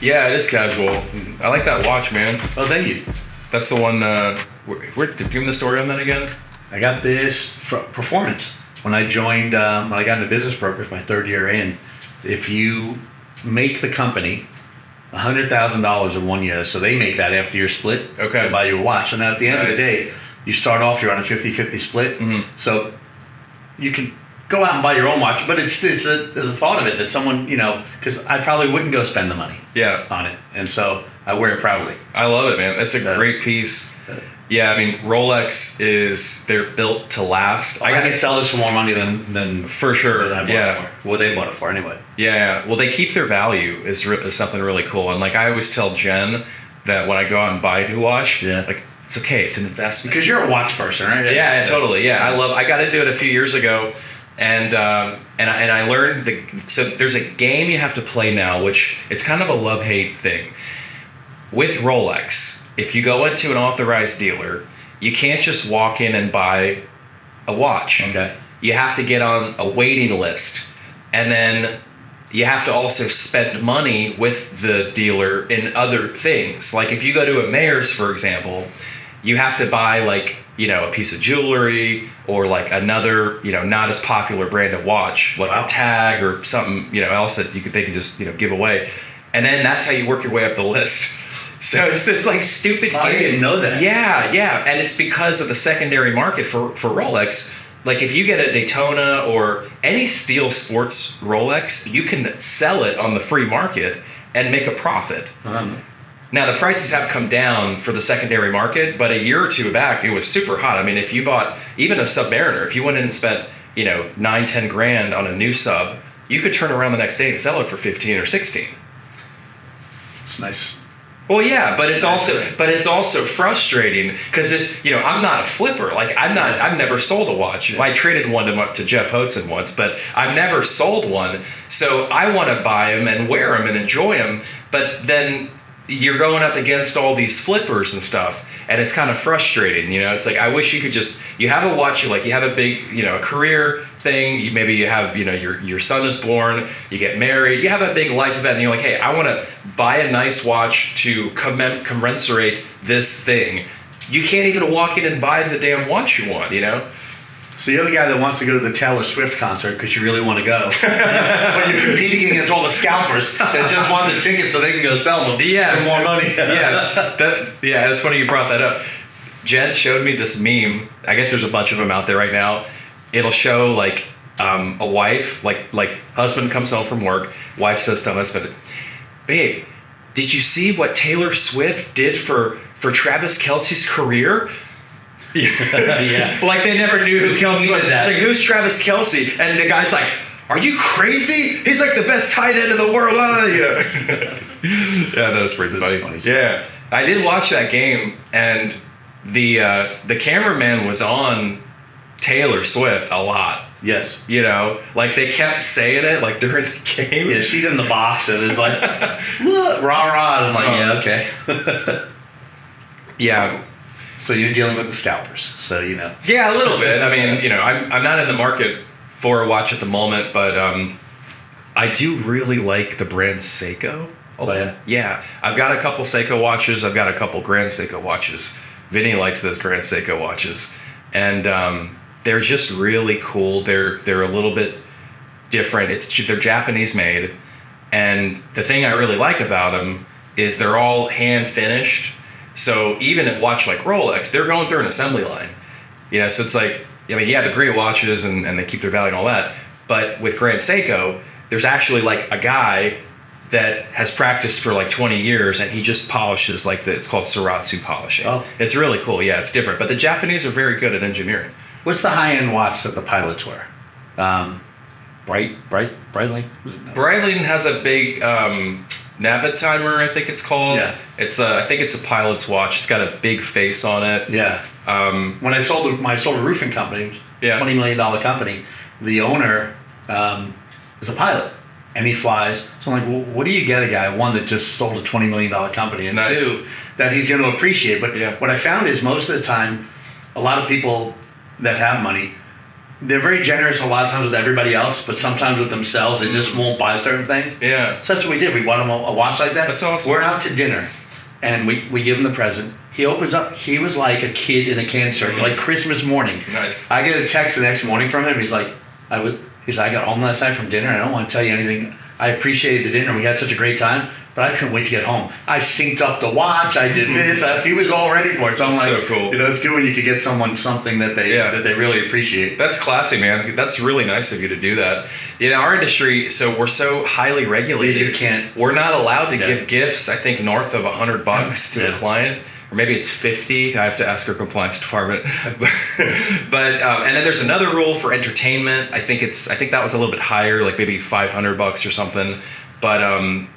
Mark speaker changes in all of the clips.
Speaker 1: Yeah, it is casual. I like that watch, man.
Speaker 2: Oh, thank you.
Speaker 1: That's the one. Give me the story on that again.
Speaker 2: I got this performance when I joined. When I got into business brokers, my third year in. If you make the company $100,000 in 1 year, so they make that after your split.
Speaker 1: Okay.
Speaker 2: To buy you a watch. And at the end of the day, you start off, you're on a 50-50 split.
Speaker 1: Mm-hmm.
Speaker 2: So you can go out and buy your own watch, but it's the thought of it that someone, because I probably wouldn't go spend the money on it. And so I wear it proudly.
Speaker 1: I love it, man. It's a great piece. Yeah, I mean, Rolex they're built to last.
Speaker 2: I could sell this for more money than
Speaker 1: for sure.
Speaker 2: Than I bought it for. Well, they bought it for anyway.
Speaker 1: Yeah. Well, they keep their value is something really cool. And like I always tell Jen that when I go out and buy a new watch, like it's okay, it's an investment.
Speaker 2: Because you're a watch person, right?
Speaker 1: Yeah, totally. Yeah, I got into it a few years ago, and I learned so there's a game you have to play now, which it's kind of a love-hate thing with Rolex. If you go into an authorized dealer, you can't just walk in and buy a watch.
Speaker 2: Okay.
Speaker 1: You have to get on a waiting list, and then you have to also spend money with the dealer in other things. Like if you go to a Mayors, for example, you have to buy like, a piece of jewelry or like another, not as popular brand of watch, like a tag or something, else that they can just, give away. And then that's how you work your way up the list. So it's this like stupid game.
Speaker 2: I didn't know that.
Speaker 1: Yeah. And it's because of the secondary market for Rolex. Like if you get a Daytona or any steel sports Rolex, you can sell it on the free market and make a profit. Now the prices have come down for the secondary market, but a year or two back, it was super hot. I mean, if you bought even a Submariner, if you went in and spent, $9-10 grand on a new sub, you could turn around the next day and sell it for 15 or 16.
Speaker 2: It's nice.
Speaker 1: Well, yeah, but it's also frustrating because I'm not a flipper. Like I've never sold a watch. I traded one to Jeff Hodson once, but I've never sold one. So I want to buy them and wear them and enjoy them. But then you're going up against all these flippers and stuff, and it's kind of frustrating. It's like I wish you could you have a watch, you have a big, a career thing. Maybe you have, your son is born, you get married, you have a big life event, and you're like, hey, I want to buy a nice watch to commensurate this thing. You can't even walk in and buy the damn watch you want,
Speaker 2: So you're the guy that wants to go to the Taylor Swift concert because you really want to go. But you're competing against all the scalpers that just want the tickets so they can go sell them for more money.
Speaker 1: Yes. It's funny you brought that up. Jen showed me this meme. I guess there's a bunch of them out there right now. It'll show like a wife, like husband comes home from work, wife says to husband, babe, did you see what Taylor Swift did for Travis Kelce's career? Yeah. Like they never knew who Kelce was. It's like, who's Travis Kelce? And the guy's like, are you crazy? He's like the best tight end in the world. Yeah, that was pretty funny. Yeah. I did watch that game, and the cameraman was on Taylor Swift a lot.
Speaker 2: Yes.
Speaker 1: Like they kept saying it like during the game.
Speaker 2: Yeah, she's in the box and it's like, look, rah. And I'm like, yeah, okay.
Speaker 1: Yeah.
Speaker 2: So you're dealing with the scalpers, so
Speaker 1: Yeah, a little bit. I mean, I'm not in the market for a watch at the moment, but I do really like the brand Seiko.
Speaker 2: Oh yeah.
Speaker 1: Yeah, I've got a couple Seiko watches. I've got a couple Grand Seiko watches. Vinny likes those Grand Seiko watches, and they're just really cool. They're a little bit different. They're Japanese made, and the thing I really like about them is they're all hand finished. So even at watch like Rolex, they're going through an assembly line. So it's like, they're great watches and they keep their value and all that. But with Grand Seiko, there's actually like a guy that has practiced for like 20 years and he just polishes it's called Soratsu polishing. Oh. It's really cool. Yeah, it's different. But the Japanese are very good at engineering.
Speaker 2: What's the high-end watch that the pilots wear? Breitling?
Speaker 1: Breitling has a big Navitimer, I think it's called.
Speaker 2: Yeah.
Speaker 1: I think it's a pilot's watch. It's got a big face on it.
Speaker 2: Yeah. When I sold a roofing company, $20 million company, the owner is a pilot and he flies. So I'm like, well, what do you get a guy? One, that just sold a $20 million company, and
Speaker 1: nice.
Speaker 2: Two, that he's going to appreciate. But what I found is most of the time, a lot of people that have money they're very generous a lot of times with everybody else, but sometimes with themselves, they just won't buy certain things.
Speaker 1: Yeah.
Speaker 2: So that's what we did. We bought him a watch like that.
Speaker 1: That's awesome.
Speaker 2: We're out to dinner, and we give him the present. He opens up. He was like a kid in a candy store, like Christmas morning.
Speaker 1: Nice.
Speaker 2: I get a text the next morning from him. He's like, I got home last night from dinner. I don't want to tell you anything. I appreciated the dinner. We had such a great time, but I couldn't wait to get home. I synced up the watch. I did this. He was all ready for it. So I'm like,
Speaker 1: so cool.
Speaker 2: It's good when you could get someone something that they really appreciate.
Speaker 1: That's classy, man. That's really nice of you to do that. In our industry, so we're so highly regulated. We're not allowed to give gifts. I think north of $100 to a client. Or maybe it's 50. I have to ask our compliance department. But and then there's another rule for entertainment. I think that was a little bit higher, like maybe $500 or something. But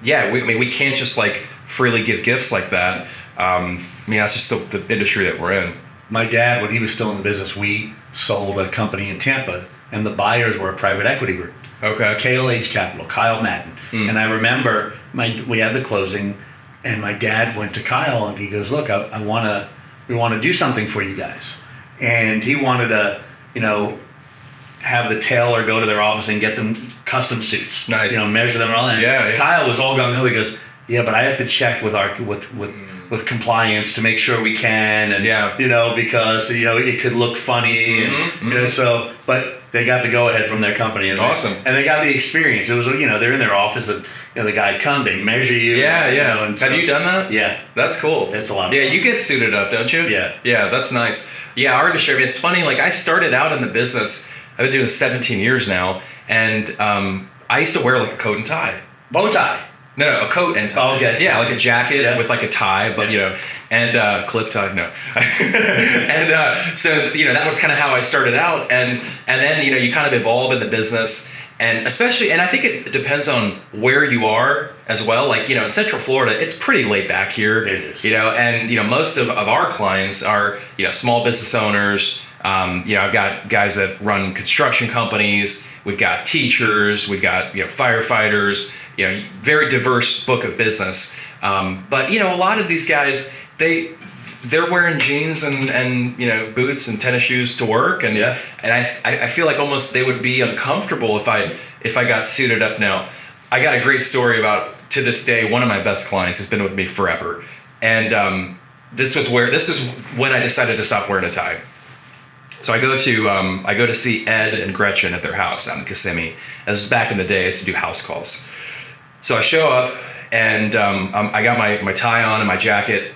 Speaker 1: we can't just like freely give gifts like that. That's just the industry that we're in.
Speaker 2: My dad, when he was still in the business, we sold a company in Tampa, and the buyers were a private equity group.
Speaker 1: Okay.
Speaker 2: KLH Capital, Kyle Madden. And I remember we had the closing. And my dad went to Kyle and he goes, look, we want to do something for you guys. And he wanted to, have the tailor go to their office and get them custom suits.
Speaker 1: Nice.
Speaker 2: Measure them and all that.
Speaker 1: Yeah.
Speaker 2: Kyle was all gung ho. He goes, yeah, but I have to check with with compliance to make sure we can. And, because, it could look funny. And, but they got the go ahead from their company. And
Speaker 1: awesome.
Speaker 2: And they got the experience. It was, they're in their office. The guy come, they measure you.
Speaker 1: Yeah. Have you done that?
Speaker 2: Yeah.
Speaker 1: That's cool.
Speaker 2: It's a lot of fun.
Speaker 1: Yeah, you get suited up, don't you?
Speaker 2: Yeah.
Speaker 1: Yeah, that's nice. Yeah, our industry, it's funny, like I started out in the business, I've been doing this 17 years now, and I used to wear like a coat and tie.
Speaker 2: Bow tie?
Speaker 1: No, a coat and tie.
Speaker 2: Oh, okay.
Speaker 1: Yeah, like a jacket with like a tie, but and clip tie, no. And so, that was kind of how I started out, and then, you kind of evolve in the business. And especially, and I think it depends on where you are as well. Like, in Central Florida, it's pretty laid back here.
Speaker 2: It is.
Speaker 1: And, most of our clients are, small business owners. I've got guys that run construction companies. We've got teachers. We've got, firefighters, very diverse book of business. But, a lot of these guys, they're wearing jeans and boots and tennis shoes to work, and I feel like almost they would be uncomfortable if I got suited up. Now, I got a great story about, to this day, one of my best clients who's been with me forever, and this is when I decided to stop wearing a tie. So I go to see Ed and Gretchen at their house out in Kissimmee. This was back in the day. I used to do house calls. So I show up and I got my tie on and my jacket.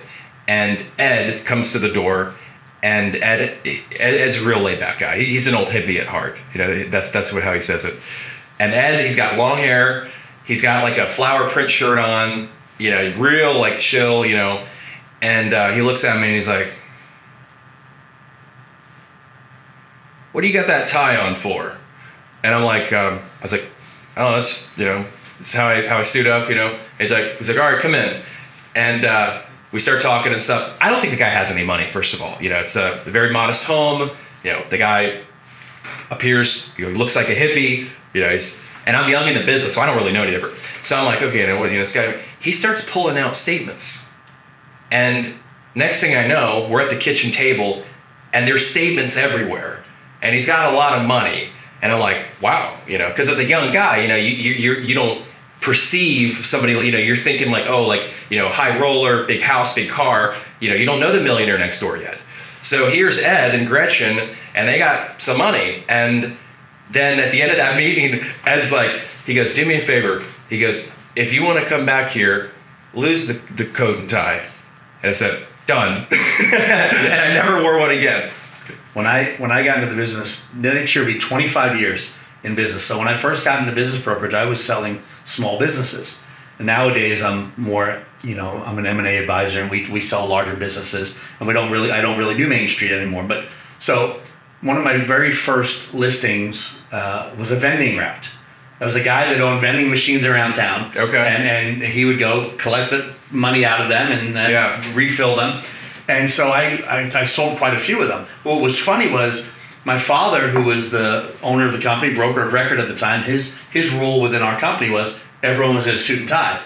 Speaker 1: And Ed comes to the door, and Ed's a real laid back guy. He's an old hippie at heart. That's how he says it. And Ed, he's got long hair. He's got like a flower print shirt on. Real like chill. And he looks at me and he's like, "What do you got that tie on for?" And I'm like, I was like, "Oh, that's this is how I suit up." He's like, "All right, come in." And we start talking and stuff. I don't think the guy has any money, first of all. It's a very modest home. The guy appears, he looks like a hippie. And I'm young in the business, so I don't really know any different. So I'm like, okay, this guy, he starts pulling out statements. And next thing I know, we're at the kitchen table, and there's statements everywhere. And he's got a lot of money. And I'm like, wow, because as a young guy, you don't perceive somebody, you're thinking like, oh, like, high roller, big house, big car, you don't know the millionaire next door yet. So here's Ed and Gretchen, and they got some money. And then at the end of that meeting, Ed's like, he goes, "Do me a favor." He goes, "If you want to come back here, lose the coat and tie." And I said, "Done." And I never wore one again.
Speaker 2: When I got into the business, next year will be 25 years in business. So when I first got into business brokerage, I was selling small businesses. And nowadays I'm more, I'm an M&A advisor, and we sell larger businesses, and I don't really do Main Street anymore. But so one of my very first listings was a vending route. There was a guy that owned vending machines around town.
Speaker 1: Okay.
Speaker 2: And he would go collect the money out of them and then refill them. And so I sold quite a few of them. What was funny was my father, who was the owner of the company, broker of record at the time, his rule within our company was everyone was in a suit and tie.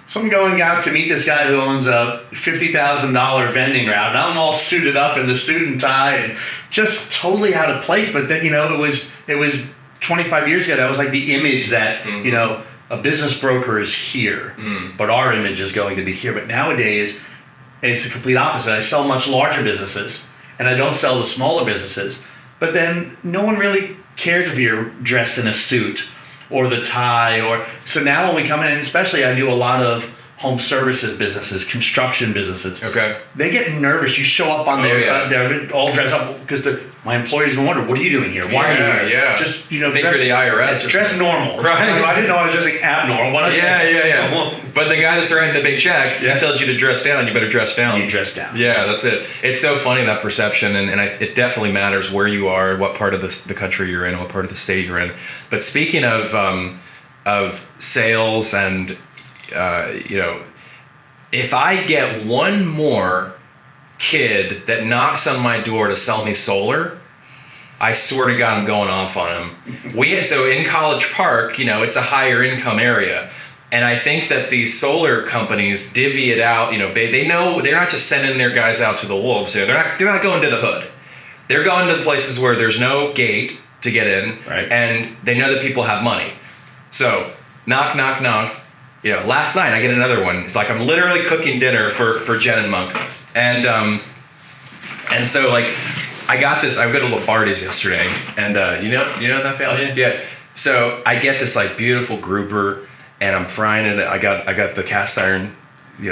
Speaker 2: So I'm going out to meet this guy who owns a $50,000 vending route, and I'm all suited up in the suit and tie and just totally out of place. But then, it was 25 years ago, that was like the image that, a business broker is here, but our image is going to be here. But nowadays, it's the complete opposite. I sell much larger businesses, and I don't sell the smaller businesses. But then no one really cares if you're dressed in a suit or the tie. So now when we come in, and especially I do a lot of home services businesses, construction businesses.
Speaker 1: Okay.
Speaker 2: They get nervous. You show up on they're all dressed up because my employees will wonder, what are you doing here? Why are you here? Yeah. Just,
Speaker 1: think you're the IRS.
Speaker 2: Dress normal. Right. I didn't know I was dressing abnormal.
Speaker 1: Yeah. But the guy that's writing the big check, he tells you to dress down, you better dress down.
Speaker 2: You dress down.
Speaker 1: Yeah, that's it. It's so funny, that perception, and it definitely matters where you are, what part of the country you're in, what part of the state you're in. But speaking of sales and, if I get one more kid that knocks on my door to sell me solar, I swear to God, I'm going off on him. So in College Park, it's a higher income area. And I think that these solar companies divvy it out. They know they're not just sending their guys out to the wolves here. They're not going to the hood. They're going to the places where there's no gate to get in,
Speaker 2: right.
Speaker 1: And they know that people have money. So knock, knock, knock. Last night I get another one. It's like I'm literally cooking dinner for Jen and Monk, and so like I got this. I went to Lombardi's yesterday, and you know that family? Yeah. So I get this like beautiful grouper, and I'm frying it. I got the cast iron,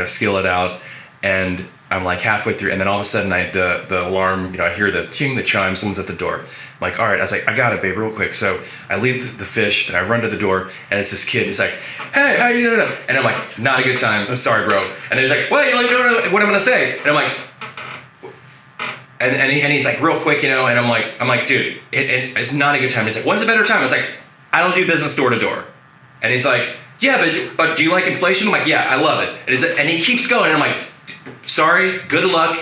Speaker 1: skillet out, and I'm like halfway through, and then all of a sudden the alarm, I hear the ting, the chime, someone's at the door. I'm like, all right, I was like, I got it, babe, real quick. So I leave the fish, and I run to the door, and it's this kid. He's like, hey, how you doing? And I'm like, not a good time. Sorry, bro. And he's like, what? You know what I'm gonna say? And I'm like, and he's like, real quick, and I'm like, dude, it's not a good time. He's like, when's a better time? I was like, I don't do business door to door. And he's like, yeah, but do you like inflation? I'm like, yeah, I love it. And he keeps going. And I'm like, sorry, good luck,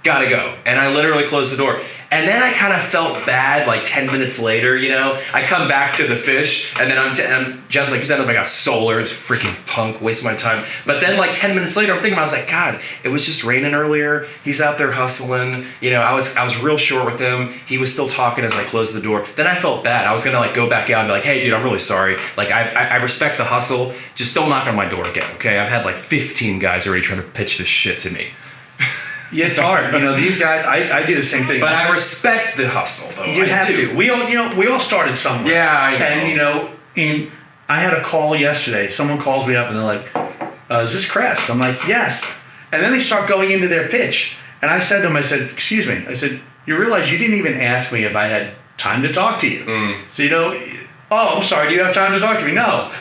Speaker 1: gotta go. And I literally closed the door. And then I kind of felt bad like 10 minutes later, I come back to the fish, and then Jen's like, you said I got solar, it's freaking punk, wasting my time. But then like 10 minutes later, I'm thinking, I was like, God, it was just raining earlier. He's out there hustling. I was real short with him. He was still talking as I closed the door. Then I felt bad. I was gonna like go back out and be like, hey dude, I'm really sorry. Like I respect the hustle. Just don't knock on my door again, okay? I've had like 15 guys already trying to pitch this shit to me.
Speaker 2: Yeah, it's hard. These guys. I do the same thing.
Speaker 1: But I respect the hustle, though.
Speaker 2: You have to. We all started somewhere.
Speaker 1: Yeah, I know.
Speaker 2: And I had a call yesterday. Someone calls me up and they're like, "Is this Cress?" I'm like, "Yes." And then they start going into their pitch, and I said to them, "I said, excuse me. I said, you realize you didn't even ask me if I had time to talk to you. So oh, I'm sorry. Do you have time to talk to me? No.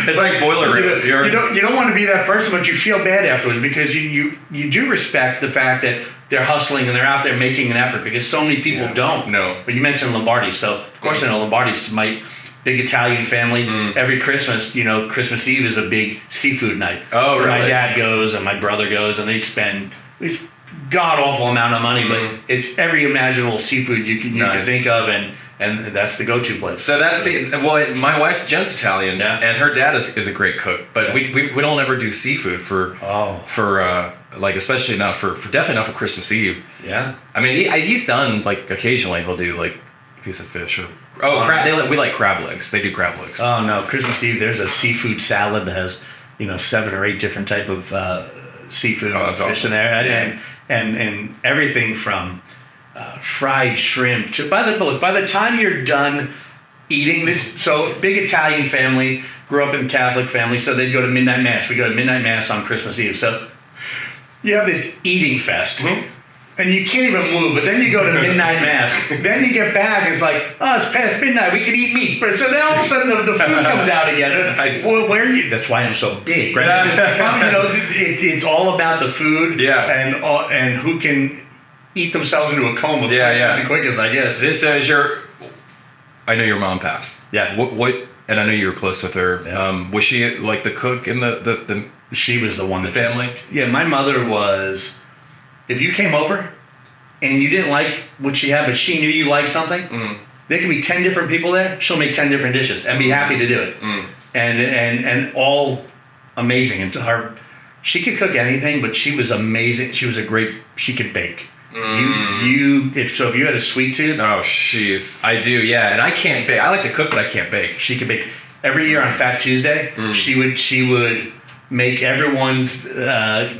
Speaker 1: It's like boiler room.
Speaker 2: You don't want to be that person, but you feel bad afterwards because you do respect the fact that they're hustling and they're out there making an effort, because so many people don't.
Speaker 1: No.
Speaker 2: But you mentioned Lombardi, so of course I know Lombardi's big Italian family. Every Christmas, Christmas Eve is a big seafood night.
Speaker 1: Oh,
Speaker 2: so
Speaker 1: really?
Speaker 2: My dad goes and my brother goes, and they spend god awful amount of money, but it's every imaginable seafood you can think of, and that's the go-to place.
Speaker 1: So my wife's Jen's Italian, and her dad is a great cook, but we don't ever do seafood for especially not for definitely not for Christmas Eve.
Speaker 2: Yeah.
Speaker 1: I mean, he's done like occasionally he'll do like a piece of fish or crab. We like crab legs. They do crab legs.
Speaker 2: Oh no, Christmas Eve there's a seafood salad that has 7 or 8 different type of seafood and fish
Speaker 1: awesome.
Speaker 2: in there, and everything from fried shrimp to by the time you're done eating this. So big Italian family, grew up in Catholic family, so they'd go to midnight mass. We go to midnight mass on Christmas Eve. So you have this eating fest. And you can't even move, but then you go to midnight mass. Then you get back, it's like, oh, it's past midnight, we can eat meat. But so then all of a sudden the food comes out again. Well, where are you? That's why I'm so big, right? It's all about the food, and who can eat themselves into a coma the quickest, I guess.
Speaker 1: This is I know your mom passed.
Speaker 2: Yeah.
Speaker 1: What? And I know you were close with her.
Speaker 2: Yeah.
Speaker 1: Was she like the cook in the?
Speaker 2: She was the one.
Speaker 1: The family.
Speaker 2: My mother was. If you came over and you didn't like what she had, but she knew you liked something, there can be 10 different people there. She'll make 10 different dishes and be happy to do it. And all amazing. And she could cook anything, but she was amazing. She could bake. If you had a sweet tooth.
Speaker 1: Oh, jeez. I do, yeah. And I can't bake. I like to cook, but I can't bake.
Speaker 2: She could bake. Every year on Fat Tuesday, she would make everyone's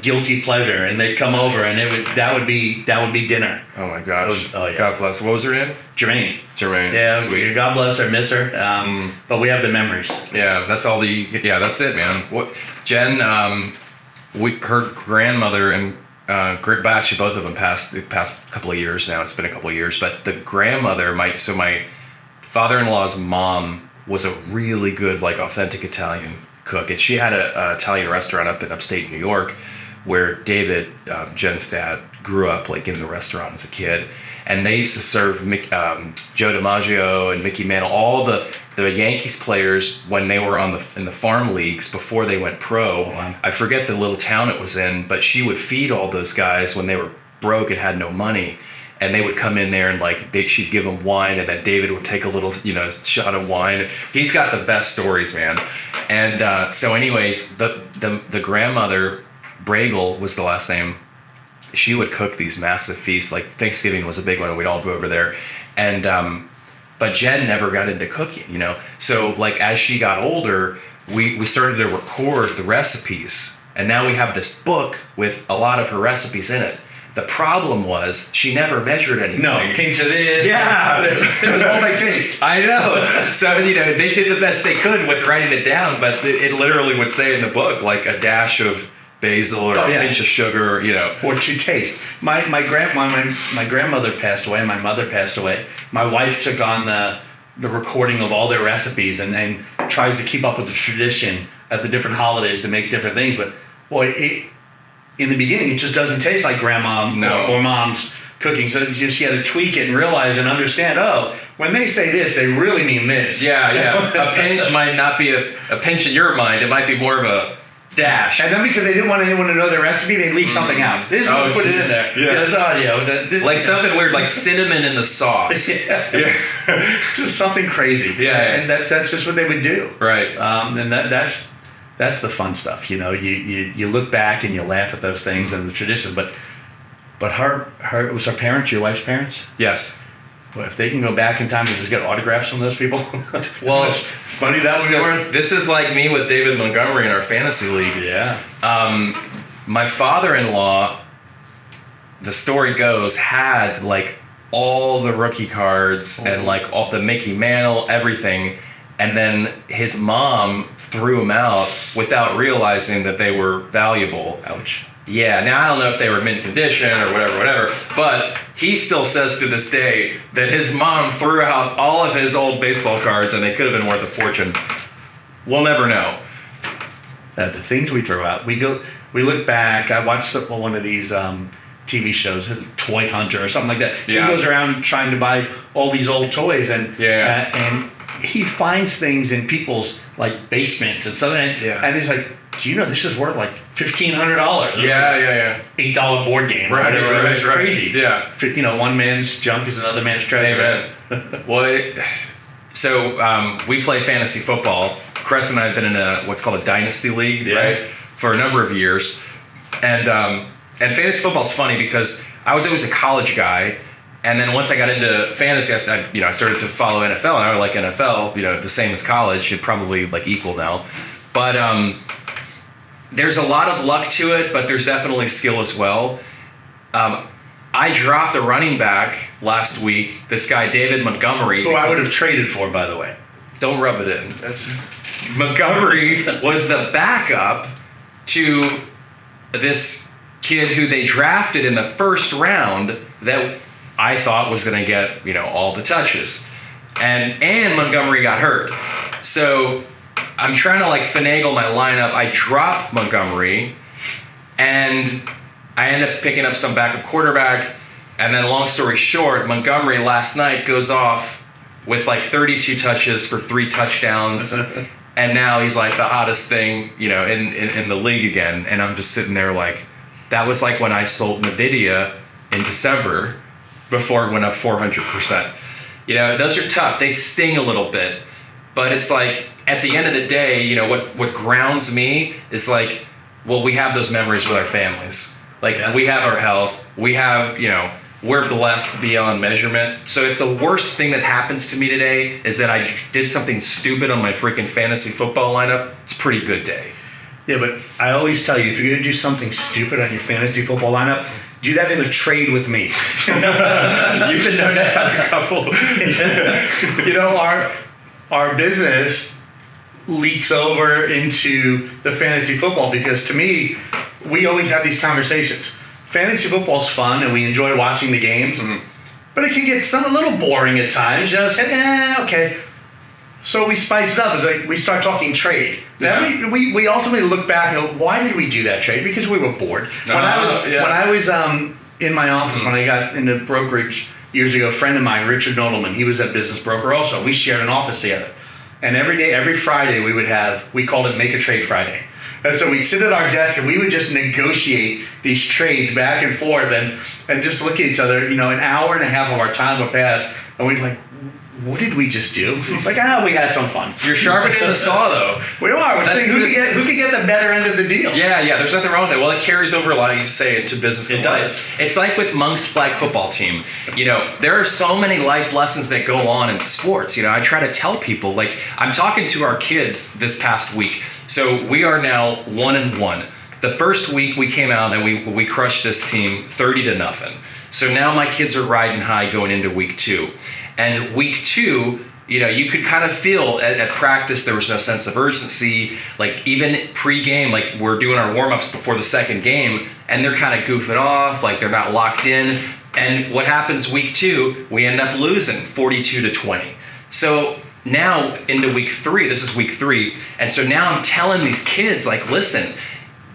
Speaker 2: guilty pleasure, and they'd come over, and that would be dinner.
Speaker 1: Oh my gosh!
Speaker 2: Yeah.
Speaker 1: God bless. What was her name?
Speaker 2: Jermaine.
Speaker 1: Yeah,
Speaker 2: sweet. God bless her, miss her. But we have the memories.
Speaker 1: Yeah, that's all that's it, man. What Jen? Her grandmother and actually both of them passed the past couple of years now. It's been a couple of years, but the grandmother, my father-in-law's mom was a really good, like, authentic Italian cook, and she had an Italian restaurant up in upstate New York where David, Jen's dad, grew up, like, in the restaurant as a kid, and they used to serve Joe DiMaggio and Mickey Mantle, all the Yankees players when they were in the farm leagues before they went pro.
Speaker 2: Wow.
Speaker 1: I forget the little town it was in, but she would feed all those guys when they were broke and had no money. And they would come in there and she'd give them wine, and then David would take a little, shot of wine. He's got the best stories, man. And so anyways, the grandmother, Bragle was the last name. She would cook these massive feasts. Like Thanksgiving was a big one, and we'd all go over there. And but Jen never got into cooking, So like as she got older, we started to record the recipes, and now we have this book with a lot of her recipes in it. The problem was she never measured anything.
Speaker 2: No, pinch of this.
Speaker 1: Yeah,
Speaker 2: it was all by taste.
Speaker 1: I know. So they did the best they could with writing it down, but it literally would say in the book like a dash of basil or a pinch of sugar,
Speaker 2: or to taste. My grandmother passed away. My mother passed away. My wife took on the recording of all their recipes and tries to keep up with the tradition at the different holidays to make different things. But boy, in the beginning, it just doesn't taste like grandma or mom's cooking. So she had to tweak it and realize and understand, when they say this, they really mean this.
Speaker 1: Yeah. A pinch might not be a pinch in your mind. It might be more of a dash.
Speaker 2: And then because they didn't want anyone to know their recipe, they'd leave something out. They just put it in there. Yeah. That's audio.
Speaker 1: Like something weird, like cinnamon in the sauce.
Speaker 2: Yeah. Just something crazy.
Speaker 1: Yeah.
Speaker 2: And that's just what they would do.
Speaker 1: Right.
Speaker 2: And that's the fun stuff, you look back and you laugh at those things and the traditions, but it was her parents, your wife's parents?
Speaker 1: Yes.
Speaker 2: Well, if they can go back in time and just get autographs from those people,
Speaker 1: well,
Speaker 2: it's funny that would be worth.
Speaker 1: This is like me with David Montgomery in our fantasy league.
Speaker 2: Yeah.
Speaker 1: My father-in-law, the story goes, had like all the rookie cards and like all the Mickey Mantle, everything. And then his mom threw them out without realizing that they were valuable.
Speaker 2: Ouch.
Speaker 1: Yeah, now I don't know if they were mint condition or whatever, but he still says to this day that his mom threw out all of his old baseball cards and they could have been worth a fortune. We'll never know.
Speaker 2: The things we throw out, we look back. I watched one of these TV shows, Toy Hunter or something like that.
Speaker 1: Yeah.
Speaker 2: He goes around trying to buy all these old toys and he finds things in people's like basements and something, and he's like, "Do you know this is worth like $1,500?"
Speaker 1: Yeah.
Speaker 2: $8 board game.
Speaker 1: Right.
Speaker 2: It's crazy.
Speaker 1: Yeah.
Speaker 2: One man's junk is another man's treasure.
Speaker 1: Amen. Well, so we play fantasy football. Cress and I have been in what's called a dynasty league, right, for a number of years, and fantasy football's funny because I was always a college guy. And then once I got into fantasy, I started to follow NFL, and I like NFL, the same as college, should probably like equal now. But there's a lot of luck to it, but there's definitely skill as well. I dropped a running back last week, this guy David Montgomery.
Speaker 2: Who I would have traded for, by the way.
Speaker 1: Don't rub it in. Montgomery was the backup to this kid who they drafted in the first round that I thought was going to get, all the touches. And Montgomery got hurt. So I'm trying to like finagle my lineup. I drop Montgomery and I end up picking up some backup quarterback. And then long story short, Montgomery last night goes off with like 32 touches for 3 touchdowns. And now he's like the hottest thing, in the league again. And I'm just sitting there like, that was like when I sold NVIDIA in December before it went up 400%. You know, those are tough. They sting a little bit. But it's like, at the end of the day, you know, what grounds me is like, well, we have those memories with our families. Like, we have our health. We have, you know, we're blessed beyond measurement. So if the worst thing that happens to me today is that I did something stupid on my freaking fantasy football lineup, it's a pretty good day.
Speaker 2: Yeah, but I always tell you, if you're going to do something stupid on your fantasy football lineup, do that in a trade with me.
Speaker 1: You've been known to have a couple.
Speaker 2: You know, our business leaks over into the fantasy football because, to me, we always have these conversations. Fantasy football's fun and we enjoy watching the games, but it can get a little boring at times. You know, it's like, okay. So we spice it up. It's like we start talking trade. Then we ultimately look back at why did we do that trade? Because we were bored. When I was in my office, when I got into brokerage years ago, a friend of mine, Richard Nodelman, he was a business broker also. We shared an office together. And every Friday we called it Make a Trade Friday. And so we'd sit at our desk and we would just negotiate these trades back and forth and just look at each other. You know, an hour and a half of our time would pass and we'd like, what did we just do? Like, we had some fun.
Speaker 1: You're sharpening the saw, though.
Speaker 2: We are. We're saying who could get the better end of the deal.
Speaker 1: Yeah, there's nothing wrong with it. Well, it carries over a lot, you say, into business and life. It's like with Monk's flag football team. You know, there are so many life lessons that go on in sports. You know, I try to tell people, like, I'm talking to our kids this past week. So we are now 1-1. The first week we came out and we crushed this team 30-0. So now my kids are riding high going into week 2. And week 2, you know, you could kind of feel at practice there was no sense of urgency. Like, even pre-game, like, we're doing our warm-ups before the second game, and they're kind of goofing off, like they're not locked in. And what happens week 2? We end up losing 42-20. So now into week 3, this is week 3, and so now I'm telling these kids, like, listen,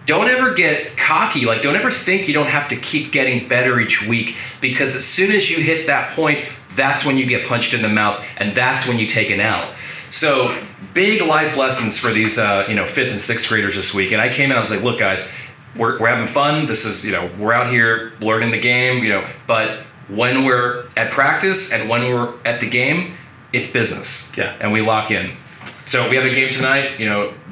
Speaker 1: don't ever get cocky. Like, don't ever think you don't have to keep getting better each week, because as soon as you hit that point, that's when you get punched in the mouth, and that's when you take an L. So big life lessons for these, 5th and 6th graders this week. And I came in, I was like, look, guys, we're having fun. This is, we're out here learning the game, but when we're at practice and when we're at the game, it's business.
Speaker 2: Yeah.
Speaker 1: And we lock in. So we have a game tonight,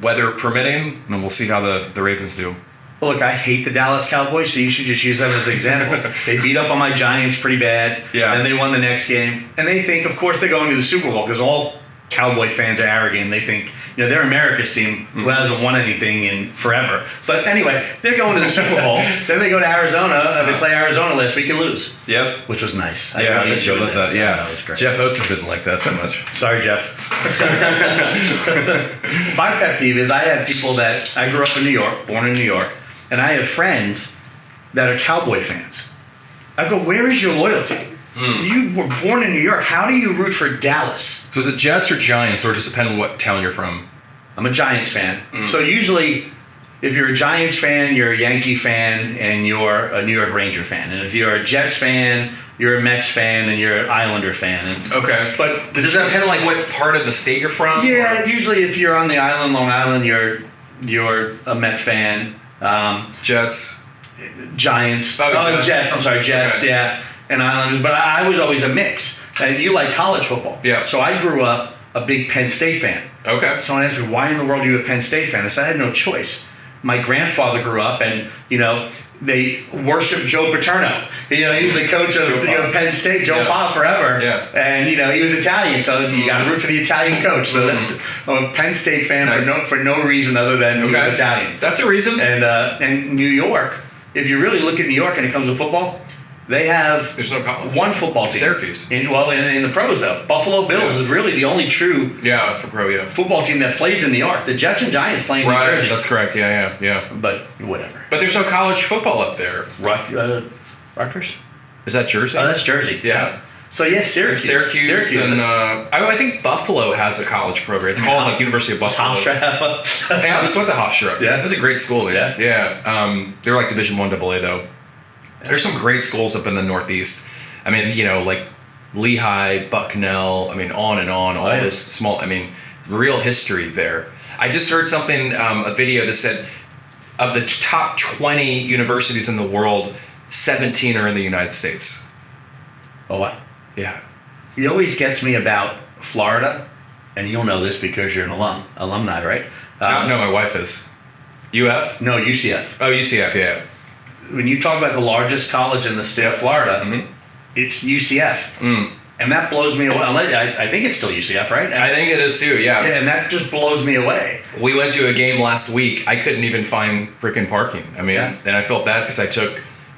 Speaker 1: weather permitting, and we'll see how the Ravens do.
Speaker 2: Well, look, I hate the Dallas Cowboys, so you should just use them as an example. They beat up on my Giants pretty bad, and they won the next game. And they think, of course, they're going to the Super Bowl because all Cowboy fans are arrogant. They think, they're America's team who hasn't won anything in forever. But anyway, they're going to the Super Bowl. Then they go to Arizona. They play Arizona last week and lose.
Speaker 1: Yep.
Speaker 2: Which was nice.
Speaker 1: I really enjoyed that. Yeah,
Speaker 2: that was great.
Speaker 1: Jeff Oates didn't like that too much.
Speaker 2: Sorry, Jeff. My pet peeve is I have people that, I grew up in New York, born in New York, and I have friends that are Cowboy fans. I go, where is your loyalty? You were born in New York. How do you root for Dallas?
Speaker 1: So is it Jets or Giants, or just depend on what town you're from?
Speaker 2: I'm a Giants fan. So usually, if you're a Giants fan, you're a Yankee fan, and you're a New York Ranger fan. And if you're a Jets fan, you're a Mets fan, and you're an Islander fan. And,
Speaker 1: okay. But does that depend on like what part of the state you're from?
Speaker 2: Yeah, usually if you're on the island, Long Island, you're a Met fan.
Speaker 1: Jets.
Speaker 2: Giants.
Speaker 1: Jets.
Speaker 2: I'm sorry, Jets. Okay. Yeah, and Islanders. But I was always a mix. And you like college football.
Speaker 1: Yeah.
Speaker 2: So I grew up a big Penn State fan.
Speaker 1: Okay.
Speaker 2: Someone asked me, why in the world are you a Penn State fan? I said, I had no choice. My grandfather grew up and, they worshiped Joe Paterno. He was the coach of Penn State, Joe Pa forever.
Speaker 1: Yeah.
Speaker 2: And, he was Italian, so you got to root for the Italian coach. So I'm a Penn State fan for no reason other than he was Italian.
Speaker 1: That's a reason.
Speaker 2: And New York, if you really look at New York and it comes to football, they have
Speaker 1: there's no college.
Speaker 2: One football team.
Speaker 1: Syracuse.
Speaker 2: In the pros, though. Buffalo Bills is really the only true football team that plays in New York. The Jets and Giants play in New Jersey.
Speaker 1: That's correct. Yeah.
Speaker 2: But whatever.
Speaker 1: But there's no college football up there.
Speaker 2: Rutgers?
Speaker 1: Is that Jersey?
Speaker 2: Oh, that's Jersey.
Speaker 1: Yeah.
Speaker 2: So, yes, Syracuse.
Speaker 1: And I think Buffalo has a college program. It's called University of Buffalo.
Speaker 2: Hofstra.
Speaker 1: Yeah, I just went to Hofstra.
Speaker 2: Yeah.
Speaker 1: That's a great school, man. Yeah. They're like Division I AA, though. There's some great schools up in the Northeast. I mean, like Lehigh, Bucknell, on and on, all this small, real history there. I just heard something, a video that said of the top 20 universities in the world, 17 are in the United States.
Speaker 2: Oh, wow.
Speaker 1: Yeah.
Speaker 2: he always gets me about Florida, and you'll know this because you're an alumni, right?
Speaker 1: No, my wife is. UF?
Speaker 2: No, UCF.
Speaker 1: Oh, UCF, yeah.
Speaker 2: When you talk about the largest college in the state of Florida, it's UCF. And that blows me away. I think it's still UCF, right?
Speaker 1: I think it is too, yeah.
Speaker 2: And that just blows me away.
Speaker 1: We went to a game last week. I couldn't even find freaking parking. I mean, and I felt bad because I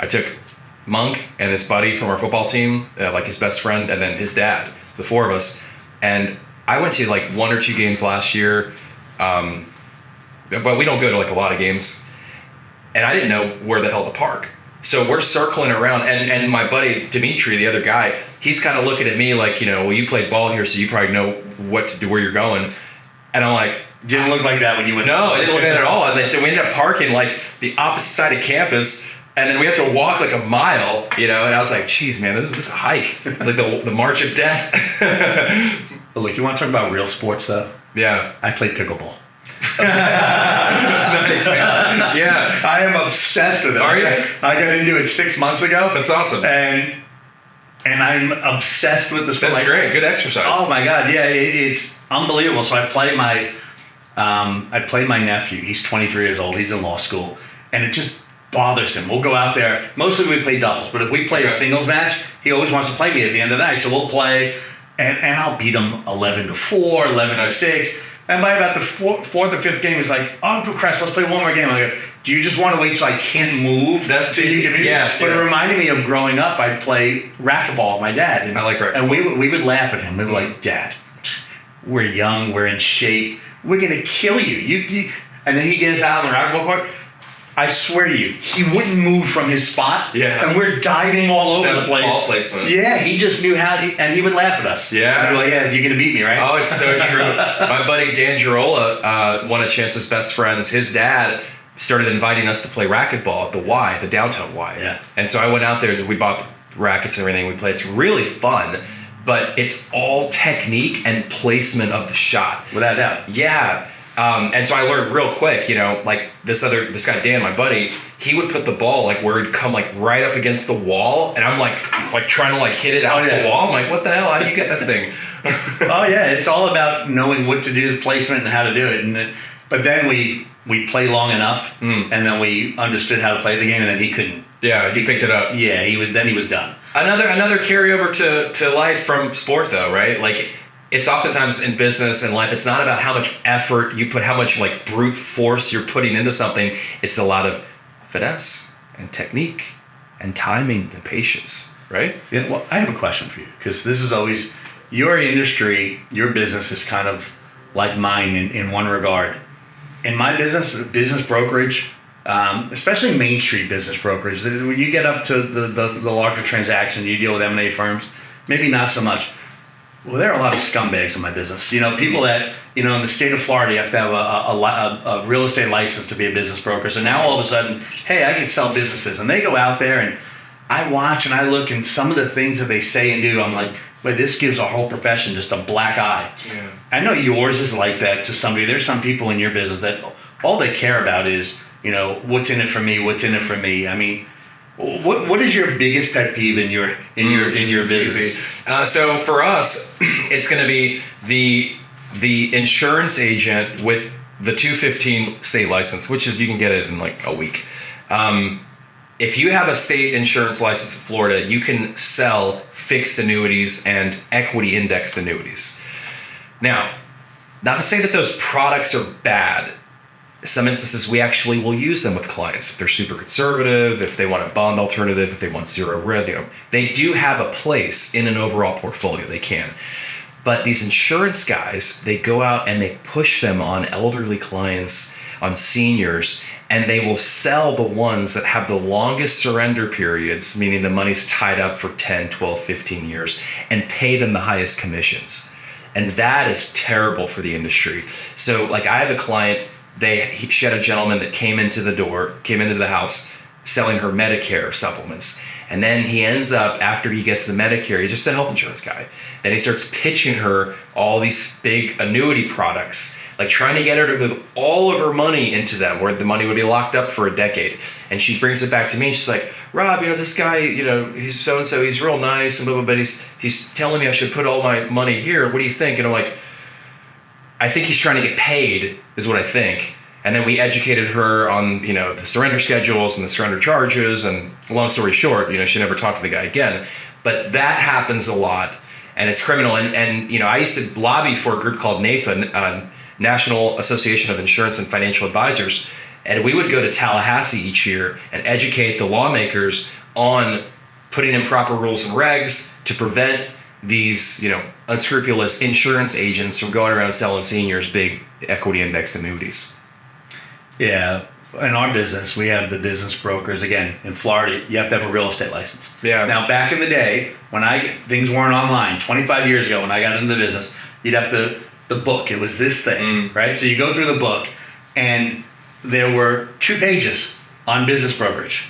Speaker 1: took Monk and his buddy from our football team, like his best friend, and then his dad, the four of us. And I went to like 1 or 2 games last year, but we don't go to like a lot of games. And I didn't know where the hell to park. So we're circling around, and my buddy Dimitri, the other guy, he's kind of looking at me like, well, you played ball here, so you probably know what to do, where you're going. And I'm like,
Speaker 2: didn't look like that when you went.
Speaker 1: No, it didn't look like that at all. And they said we ended up parking like the opposite side of campus, and then we had to walk like a mile, And I was like, geez, man, this is a hike. It's like the march of death.
Speaker 2: But look, you want to talk about real sports, though?
Speaker 1: Yeah.
Speaker 2: I played pickleball.
Speaker 1: Nice, man. Yeah.
Speaker 2: I am obsessed with it.
Speaker 1: Are you?
Speaker 2: I got into it 6 months ago.
Speaker 1: That's awesome.
Speaker 2: And I'm obsessed with the sport.
Speaker 1: That's great. Good exercise.
Speaker 2: Oh my God. Yeah, it's unbelievable. So I play my nephew. He's 23 years old. He's in law school. And it just bothers him. We'll go out there. Mostly we play doubles. But if we play a singles match, he always wants to play me at the end of the night. So we'll play, and I'll beat him 11-4, 11-6. And by about the fourth or fifth game, he's like, "Oh, Cress, let's play one more game." I go, "Do you just want to wait till I can't move?"
Speaker 1: That's
Speaker 2: easy.
Speaker 1: Yeah.
Speaker 2: But it reminded me of growing up. I'd play racquetball with my dad. And,
Speaker 1: I like racquetball.
Speaker 2: And we would laugh at him. We were like, "Dad, we're young, we're in shape, we're gonna kill you." You and then he gets out on the racquetball court. I swear to you, he wouldn't move from his spot.
Speaker 1: Yeah.
Speaker 2: And we're diving all over the place.
Speaker 1: Ball placement.
Speaker 2: Yeah, he just knew how to, and he would laugh at us.
Speaker 1: Yeah.
Speaker 2: He'd be like, "Yeah, you're going to beat me, right?"
Speaker 1: Oh, it's so true. My buddy Dan Girola, one of Chance's best friends, his dad started inviting us to play racquetball at the Y, the downtown Y.
Speaker 2: Yeah.
Speaker 1: And so I went out there, we bought rackets and everything, we played. It's really fun, but it's all technique and placement of the shot.
Speaker 2: Without doubt.
Speaker 1: Yeah. And so I learned real quick, like this guy, Dan, my buddy, he would put the ball like where it'd come like right up against the wall. And I'm like trying to like hit it out the wall. I'm like, what the hell? How do you get that thing?
Speaker 2: Oh yeah. It's all about knowing what to do, the placement and how to do it. But then we play long enough and then we understood how to play the game and then he couldn't.
Speaker 1: Yeah. He picked it up.
Speaker 2: Yeah. He was done.
Speaker 1: Another carryover to life from sport though, right? Like, it's oftentimes in business and life, it's not about how much effort you put, how much like brute force you're putting into something. It's a lot of finesse and technique and timing and patience, right?
Speaker 2: Yeah. Well, I have a question for you because this is always your industry, your business is kind of like mine in one regard. In my business brokerage, especially Main Street business brokerage, when you get up to the larger transactions, you deal with M&A firms, maybe not so much. Well, there are a lot of scumbags in my business. People that, in the state of Florida, you have to have a real estate license to be a business broker. So now all of a sudden, hey, I can sell businesses. And they go out there and I watch and I look and some of the things that they say and do, I'm like, but this gives our whole profession just a black eye. Yeah. I know yours is like that to somebody. There's some people in your business that all they care about is, what's in it for me, what's in it for me. I mean, what is your biggest pet peeve in your business?
Speaker 1: So for us, it's going to be the insurance agent with the 215 state license, which is you can get it in like a week. If you have a state insurance license in Florida, you can sell fixed annuities and equity indexed annuities. Now, not to say that those products are bad. Some instances we actually will use them with clients if they're super conservative, if they want a bond alternative, if they want zero risk. They do have a place in an overall portfolio. They can. But these insurance guys, they go out and they push them on elderly clients, on seniors, and they will sell the ones that have the longest surrender periods, meaning the money's tied up for 10, 12, 15 years, and pay them the highest commissions. And that is terrible for the industry. So like I have a client, she had a gentleman that came into the house selling her Medicare supplements. And then he ends up, after he gets the Medicare, he's just a health insurance guy. Then he starts pitching her all these big annuity products, like trying to get her to move all of her money into them, where the money would be locked up for a decade. And she brings it back to me, and she's like, Rob, this guy, he's so-and-so, he's real nice, and blah, blah, blah, but he's telling me I should put all my money here. What do you think? And I'm like, I think he's trying to get paid, is what I think. And then we educated her on, the surrender schedules and the surrender charges. And long story short, she never talked to the guy again. But that happens a lot, and it's criminal. And I used to lobby for a group called NAFA, National Association of Insurance and Financial Advisors. And we would go to Tallahassee each year and educate the lawmakers on putting in proper rules and regs to prevent these, unscrupulous insurance agents from going around selling seniors big equity indexed annuities.
Speaker 2: Yeah. In our business, we have the business brokers. Again, in Florida, you have to have a real estate license.
Speaker 1: Yeah.
Speaker 2: Now, back in the day, when things weren't online, 25 years ago, when I got into the business, you'd have the book. It was this thick, right? So you go through the book, and there were 2 pages on business brokerage.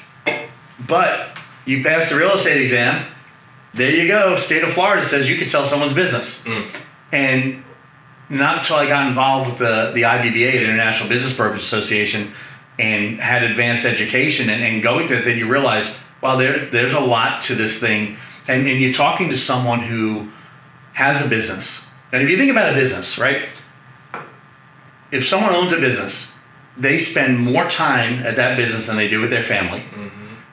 Speaker 2: But you passed the real estate exam, there you go. State of Florida says you can sell someone's business. And not until I got involved with the IBBA, the International Business Brokers Association, and had advanced education and going through it, then you realize, wow, there's a lot to this thing. And you're talking to someone who has a business. And if you think about a business, right? If someone owns a business, they spend more time at that business than they do with their family,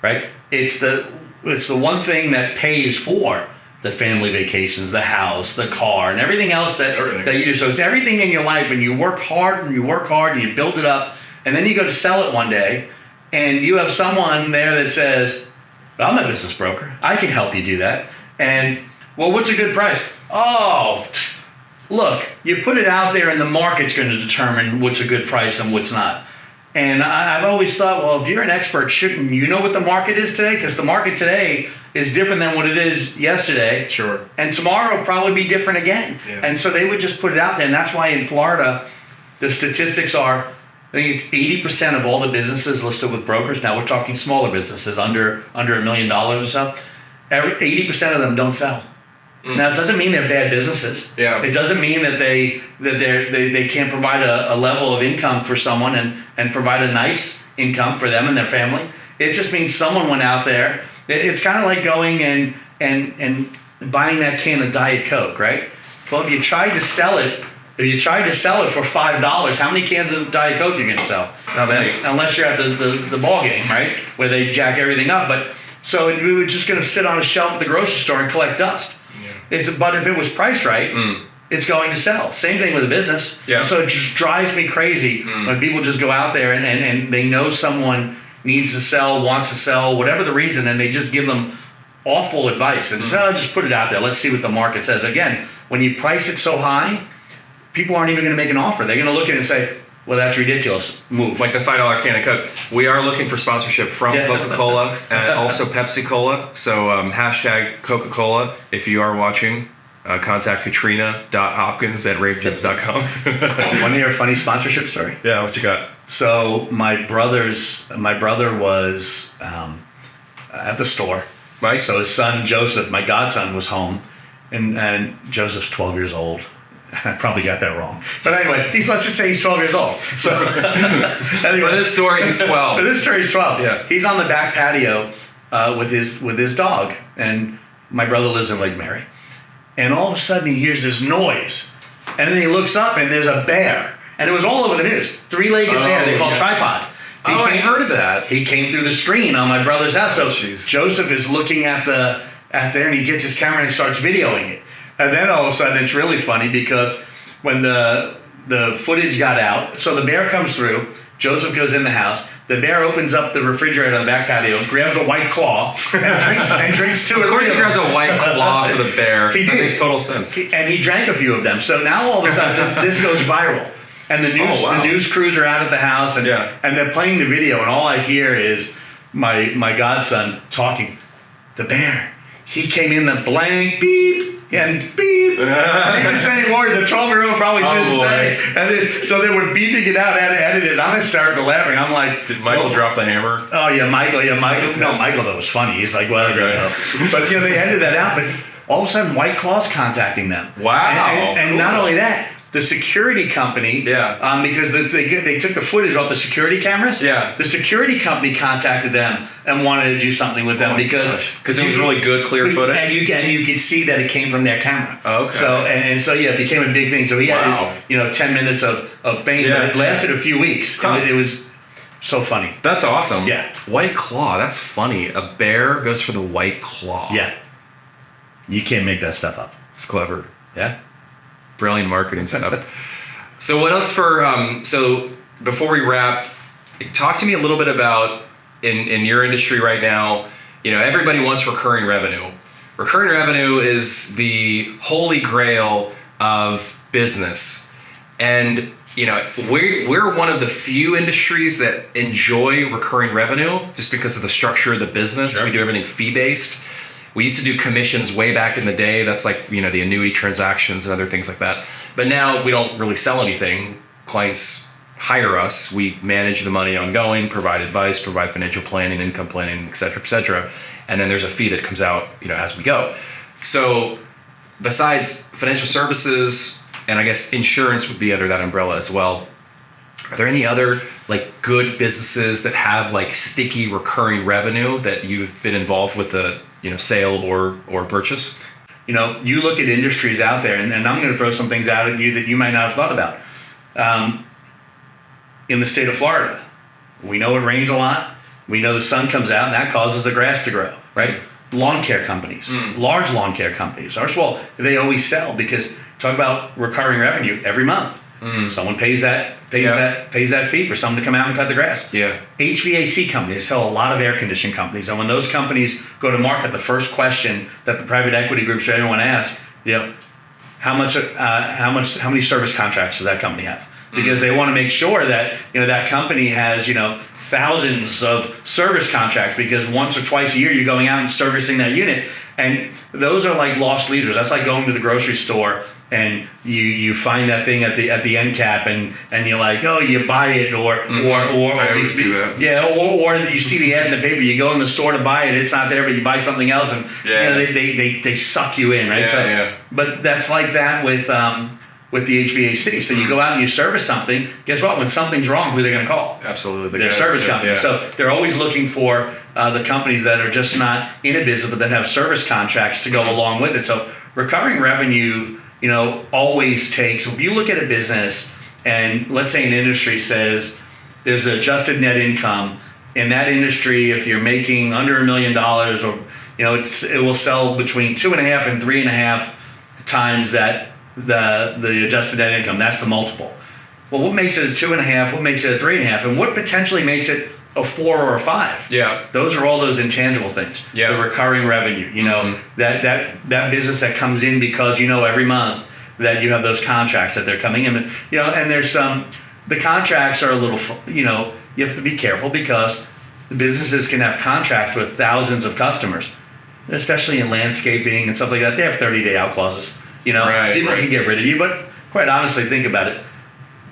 Speaker 2: right? It's the one thing that pays for the family vacations, the house, the car, and everything else that you do. So it's everything in your life, and you work hard and you build it up, and then you go to sell it one day, and you have someone there that says, well, I'm a business broker. I can help you do that. And, well, what's a good price? Oh, look, you put it out there, and the market's going to determine what's a good price and what's not. And I've always thought, well, if you're an expert, shouldn't you know what the market is today? Because the market today is different than what it is yesterday.
Speaker 1: Sure.
Speaker 2: And tomorrow will probably be different again.
Speaker 1: Yeah.
Speaker 2: And so they would just put it out there. And that's why in Florida, the statistics are, I think it's 80% of all the businesses listed with brokers. Now we're talking smaller businesses, under $1 million or so. 80% of them don't sell. Now, it doesn't mean they're bad businesses.
Speaker 1: Yeah.
Speaker 2: It doesn't mean that they can't provide a level of income for someone and provide a nice income for them and their family. It just means someone went out there. It's kind of like going and buying that can of Diet Coke, right? Well, if you tried to sell it for $5, how many cans of Diet Coke are you going to sell?
Speaker 1: Not many.
Speaker 2: Unless you're at the ball game, right? Where they jack everything up. But so we were just going to sit on a shelf at the grocery store and collect dust. But if it was priced right, it's going to sell. Same thing with a business.
Speaker 1: Yeah.
Speaker 2: So it just drives me crazy when people just go out there and they know someone needs to sell, wants to sell, whatever the reason, and they just give them awful advice and just put it out there. Let's see what the market says. Again, when you price it so high, people aren't even going to make an offer. They're going to look at it and say, well, that's ridiculous. Move.
Speaker 1: Like the $5 can of Coke. We are looking for sponsorship from Coca-Cola and also Pepsi-Cola. So hashtag Coca-Cola. If you are watching, contact Katrina.Hopkins@RaveJibs.com.
Speaker 2: Want to hear a funny sponsorship story?
Speaker 1: Yeah, what you got?
Speaker 2: So my brother was at the store.
Speaker 1: Mike?
Speaker 2: So his son Joseph, my godson, was home, and Joseph's 12 years old. I probably got that wrong. But anyway, let's just say he's 12 years old. So anyway,
Speaker 1: for this story, he's 12.
Speaker 2: For this story, he's 12.
Speaker 1: Yeah.
Speaker 2: He's on the back patio with his dog, and my brother lives in Lake Mary. And all of a sudden, he hears this noise, and then he looks up, and there's a bear, and it was all over the news. 3-legged bear. They call it tripod.
Speaker 1: I heard of that.
Speaker 2: He came through the screen on my brother's house. So Joseph is looking at there, and he gets his camera and he starts videoing it. And then all of a sudden, it's really funny because when the footage got out, so the bear comes through, Joseph goes in the house, the bear opens up the refrigerator on the back patio, grabs a White Claw, and drinks 2 or 3
Speaker 1: of course he grabs a White Claw for the bear.
Speaker 2: He
Speaker 1: that
Speaker 2: did.
Speaker 1: Makes total sense.
Speaker 2: And he drank a few of them. So now all of a sudden, this goes viral. And the news crews are out at the house, and they're playing the video, and all I hear is my godson talking. The bear, he came in the blank beep. And beep. He was saying words a 12-year-old probably shouldn't say. And so they were beeping it out, edited. I'm hysterical laughing. I'm like,
Speaker 1: did Michael drop the hammer?
Speaker 2: Oh yeah, Michael. No, Michael though was funny. He's like, well, But they edited that out. But all of a sudden, White Claw's contacting them.
Speaker 1: Wow.
Speaker 2: And cool. Not only that, the security company, because they took the footage off the security cameras.
Speaker 1: Yeah.
Speaker 2: The security company contacted them and wanted to do something with them because
Speaker 1: it was really good, clear footage.
Speaker 2: And you could see that it came from their camera.
Speaker 1: Oh, okay.
Speaker 2: So it became a big thing. So he had his 10 minutes of fame, but it lasted a few weeks. Huh. It was so funny.
Speaker 1: That's awesome.
Speaker 2: Yeah.
Speaker 1: White claw. That's funny. A bear goes for the white claw.
Speaker 2: Yeah. You can't make that stuff up.
Speaker 1: It's clever.
Speaker 2: Yeah.
Speaker 1: Brilliant marketing stuff. So what else so before we wrap, talk to me a little bit about in your industry right now, everybody wants recurring revenue. Recurring revenue is the holy grail of business. And we're one of the few industries that enjoy recurring revenue just because of the structure of the business. Sure. We do everything fee-based. We used to do commissions way back in the day. That's like, the annuity transactions and other things like that. But now we don't really sell anything. Clients hire us. We manage the money ongoing, provide advice, provide financial planning, income planning, et cetera, et cetera. And then there's a fee that comes out, as we go. So besides financial services, and I guess insurance would be under that umbrella as well, are there any other good businesses that have sticky recurring revenue that you've been involved with the sale or purchase?
Speaker 2: You look at industries out there, and I'm going to throw some things out at you that you might not have thought about. In the state of Florida, we know it rains a lot. We know the sun comes out, and that causes the grass to grow, right? Lawn care companies, large lawn care companies. They always sell because talk about recurring revenue every month. Someone pays that fee for someone to come out and cut the grass.
Speaker 1: Yeah.
Speaker 2: HVAC companies sell a lot of air conditioning companies, and when those companies go to market, the first question that the private equity groups or everyone asks, how many service contracts does that company have? Because they want to make sure that that company has thousands of service contracts, because once or twice a year you're going out and servicing that unit, and those are like lost leaders. That's like going to the grocery store and you find that thing at the end cap and you're like, oh, you buy it or
Speaker 1: I always do that.
Speaker 2: Yeah, or you see the ad in the paper, you go in the store to buy it, it's not there, but you buy something else, and they suck you in, right? But that's like that with the HVAC. So you go out and you service something. Guess what? When something's wrong, who are they going to call?
Speaker 1: Absolutely,
Speaker 2: their service company. Yeah. So they're always looking for the companies that are just not in a business but that have service contracts to go along with it. So recurring revenue, always takes. If you look at a business and let's say an industry says there's an adjusted net income in that industry, if you're making under $1 million, or it will sell between 2.5 and 3.5 times that. The adjusted net income, that's the multiple. Well, what makes it a 2.5? What makes it a 3.5? And what potentially makes it a 4 or a 5?
Speaker 1: Yeah.
Speaker 2: Those are all those intangible things.
Speaker 1: Yeah.
Speaker 2: The recurring revenue, that business that comes in because every month that you have those contracts that they're coming in. And there's the contracts are a little, you have to be careful because the businesses can have contracts with thousands of customers, especially in landscaping and stuff like that. They have 30-day out clauses. People can get rid of you, but quite honestly, think about it.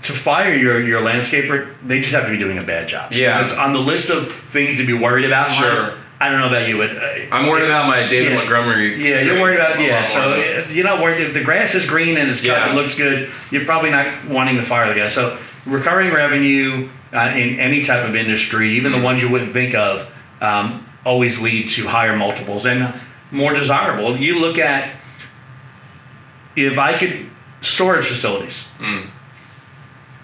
Speaker 2: To fire your landscaper, they just have to be doing a bad job.
Speaker 1: Yeah.
Speaker 2: It's on the list of things to be worried about.
Speaker 1: Sure.
Speaker 2: I don't know about you, but
Speaker 1: I'm worried about my David Montgomery.
Speaker 2: Yeah, you're worried about So you're not worried if the grass is green and it looks good. You're probably not wanting to fire the guy. So recurring revenue in any type of industry, even the ones you wouldn't think of, always lead to higher multiples and more desirable. You look at. If I could, storage facilities,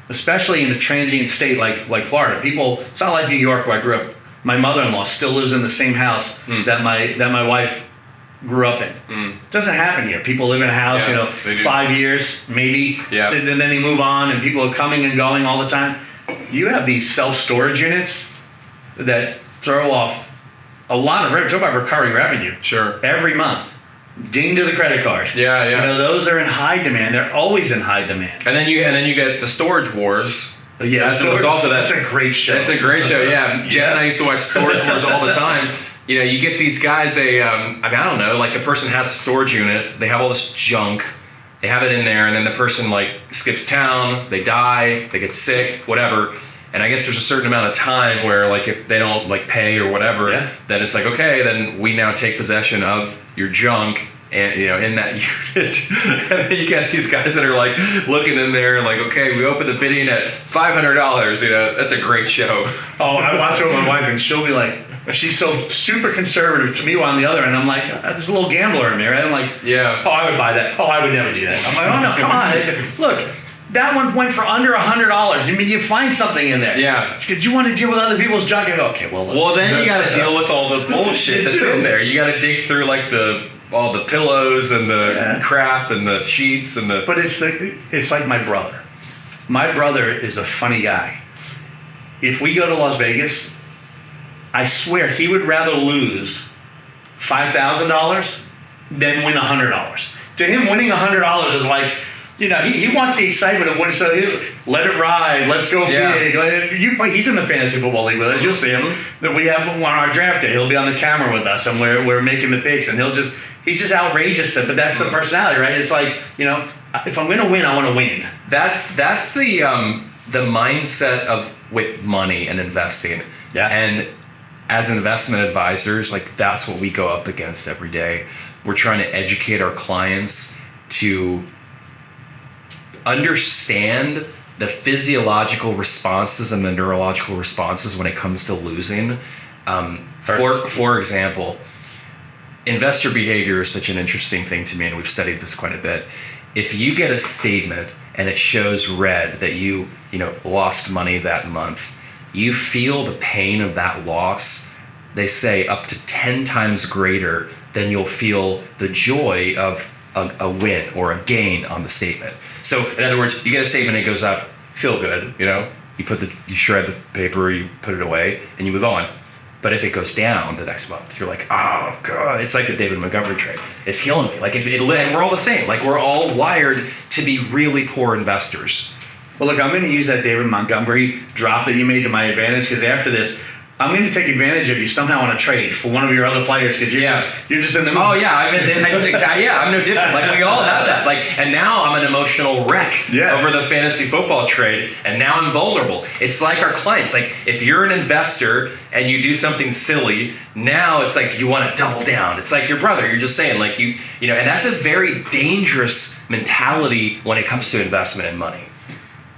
Speaker 2: especially in a transient state like Florida, it's not like New York where I grew up. My mother-in-law still lives in the same house that my wife grew up in. It doesn't happen here. People live in a house, 5 years, maybe, and then they move on, and people are coming and going all the time. You have these self-storage units that throw off a lot of revenue. Talk about recurring revenue.
Speaker 1: Sure.
Speaker 2: Every month. Ding to the credit card.
Speaker 1: Yeah.
Speaker 2: Those are in high demand. They're always in high demand.
Speaker 1: And then you get the storage wars.
Speaker 2: Yeah,
Speaker 1: as a result of that.
Speaker 2: That's a great show.
Speaker 1: It's a great show. Yeah. Jen and I used to watch storage wars all the time. You get these guys. They, I don't know. Like a person has a storage unit. They have all this junk. They have it in there, and then the person skips town. They die. They get sick. Whatever. And I guess there's a certain amount of time where if they don't pay or whatever, then it's okay, then we now take possession of your junk and in that unit. And then you get these guys that are like looking in there like, okay, we opened the bidding at $500. That's a great show.
Speaker 2: Oh, I watch it with my wife, and she'll be like, she's so super conservative to me on the other end. I'm like, there's a little gambler in there. Right? I'm like,
Speaker 1: yeah.
Speaker 2: Oh, I would buy that. Oh, I would never do that. I'm like, oh no, come on. Look, that one went for under $100. I mean, you find something in there.
Speaker 1: Yeah.
Speaker 2: Because you want to deal with other people's junk. I go, okay, well,
Speaker 1: then you got to deal with all the bullshit that's in there. You got to dig through like all the pillows and the crap and the sheets and the.
Speaker 2: But it's like my brother. My brother is a funny guy. If we go to Las Vegas, I swear he would rather lose $5,000 than win $100. To him, winning $100 is like, he wants the excitement of winning. So he'll let it ride. Let's go big. He's in the fantasy football league with us. You'll see him. That we have on our draft day. He'll be on the camera with us, and we're making the picks. And he's just outrageous. But that's the personality, right? It's like, if I'm going to win, I want to win.
Speaker 1: That's the mindset with money and investing.
Speaker 2: Yeah.
Speaker 1: And as investment advisors, like that's what we go up against every day. We're trying to educate our clients to understand the physiological responses and the neurological responses when it comes to losing. For example, investor behavior is such an interesting thing to me, and we've studied this quite a bit. If you get a statement and it shows red that you lost money that month, you feel the pain of that loss, they say up to 10 times greater than you'll feel the joy of a win or a gain on the statement. So in other words, you get a statement, it goes up, feel good, you shred the paper, you put it away, and you move on. But if it goes down the next month, you're like, oh God, it's like the David Montgomery trade. It's killing me. Like and we're all the same. Like we're all wired to be really poor investors.
Speaker 2: Well, look, I'm going to use that David Montgomery drop that you made to my advantage, because after this, I'm going to take advantage of you somehow on a trade for one of your other players, because you're just in the mood.
Speaker 1: Oh yeah, I'm no different. Like we all have that. Like, and now I'm an emotional wreck over the fantasy football trade, and now I'm vulnerable. It's like our clients. Like if you're an investor and you do something silly, now it's like you want to double down. It's like your brother. You're just saying like and that's a very dangerous mentality when it comes to investment and money.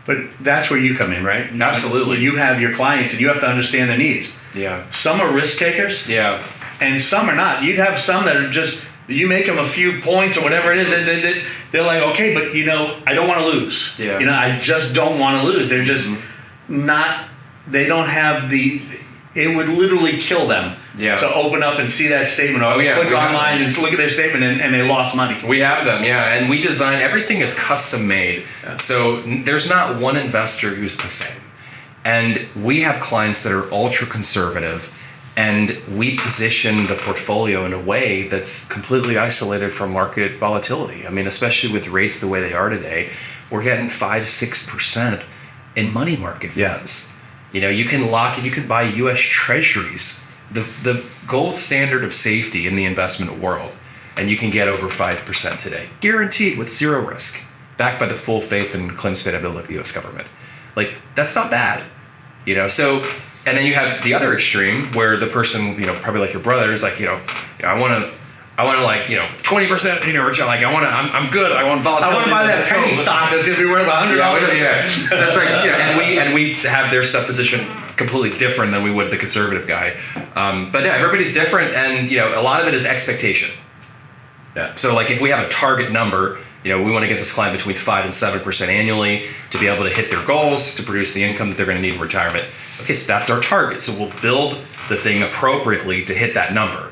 Speaker 2: But that's where you come in, right?
Speaker 1: Absolutely.
Speaker 2: You have your clients and you have to understand their needs.
Speaker 1: Yeah.
Speaker 2: Some are risk takers.
Speaker 1: Yeah.
Speaker 2: And some are not. You'd have some that are just, you make them a few points or whatever it is, they're like, okay, but I don't want to lose.
Speaker 1: Yeah.
Speaker 2: I just don't want to lose. They're just not, they don't have it would literally kill them to open up and see that statement or click online and look at their statement and they lost money.
Speaker 1: We have them, and we design, everything is custom made. Yeah. So there's not one investor who's the same. And we have clients that are ultra conservative, and we position the portfolio in a way that's completely isolated from market volatility. I mean, especially with rates the way they are today, we're getting 5-6% in money market funds. You can lock in, you can buy U.S. Treasuries, the gold standard of safety in the investment world, and you can get over 5% today, guaranteed with zero risk, backed by the full faith and claims payability of the U.S. government. Like, that's not bad, So, and then you have the other extreme where the person, probably like your brother is like, I want to 20%, return. Like I'm good. I want volatility.
Speaker 2: I want to buy that penny stock that's going to be worth $100.
Speaker 1: Yeah. So that's like, and we have their stuff positioned completely different than we would the conservative guy. But yeah, everybody's different, and a lot of it is expectation.
Speaker 2: Yeah.
Speaker 1: So like if we have a target number, we want to get this client between 5 and 7% annually to be able to hit their goals, to produce the income that they're going to need in retirement. Okay, so that's our target. So we'll build the thing appropriately to hit that number.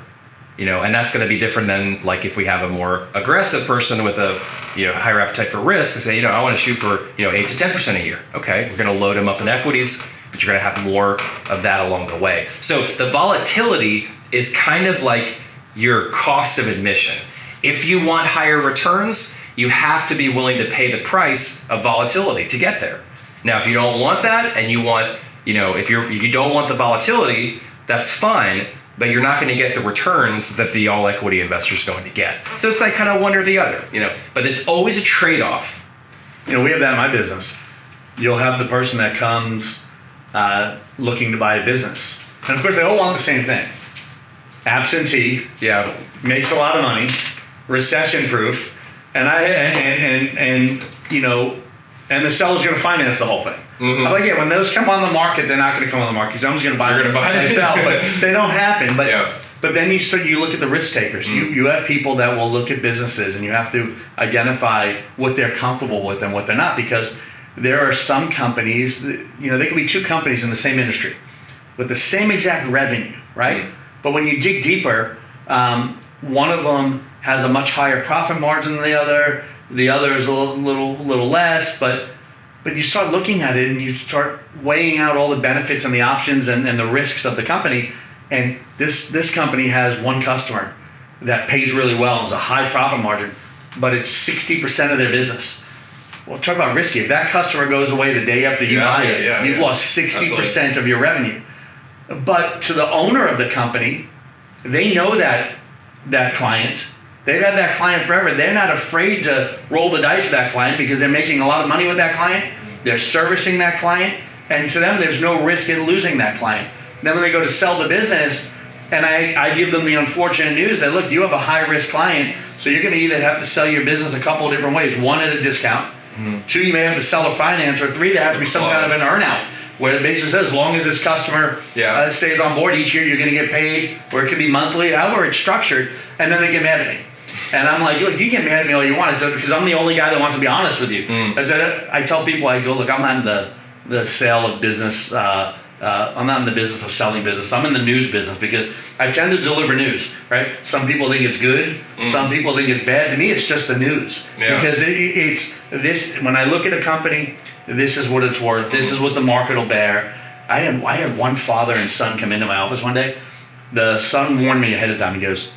Speaker 1: And that's going to be different than like if we have a more aggressive person with a higher appetite for risk and say, I want to shoot for 8 to 10% a year. Okay, we're going to load them up in equities, but you're going to have more of that along the way. So the volatility is kind of like your cost of admission. If you want higher returns, you have to be willing to pay the price of volatility to get there. Now, if you don't want that and you want, if you don't want the volatility, that's fine. But you're not going to get the returns that the all equity investor is going to get. So it's like kind of one or the other, but it's always a trade-off.
Speaker 2: We have that in my business. You'll have the person that comes looking to buy a business. And of course, they all want the same thing. Absentee, makes a lot of money, recession proof, and and the seller's going to finance the whole thing.
Speaker 1: Mm-hmm.
Speaker 2: I'm like, yeah, when those come on the market, they're not going to come on the market because I'm just going to buy and sell, but they don't happen. But then you look at the risk takers. Mm-hmm. You have people that will look at businesses, and you have to identify what they're comfortable with and what they're not, because there are some companies, they could be two companies in the same industry with the same exact revenue, right? Mm-hmm. But when you dig deeper, one of them has a much higher profit margin than the other. The other is a little less, but you start looking at it and you start weighing out all the benefits and the options and the risks of the company. And this company has one customer that pays really well and is a high profit margin, but it's 60% of their business. Well, talk about risky. If that customer goes away the day after you buy it, you've lost 60% of your revenue. But to the owner of the company, they know that client. They've had that client forever. They're not afraid to roll the dice with that client because they're making a lot of money with that client. They're servicing that client. And to them, there's no risk in losing that client. Then when they go to sell the business, and I give them the unfortunate news that, look, you have a high-risk client, so you're going to either have to sell your business a couple of different ways. One, at a discount. Mm-hmm. Two, you may have to sell or finance. Or three, there has to be some kind of an earn-out, where it basically says as long as this customer stays on board each year, you're going to get paid, or it could be monthly, however it's structured, and then they get mad at me. And I'm like, look, you get mad at me all you want. I said, because I'm the only guy that wants to be honest with you. I tell people, I go, look, I'm not in the sale of business. I'm not in the business of selling business. I'm in the news business because I tend to deliver news, right? Some people think it's good. Some people think it's bad. To me, it's just the news. Yeah. Because it's this. When I look at a company, this is what it's worth. This is what the market will bear. I had one father and son come into my office one day. The son warned me ahead of time. He goes,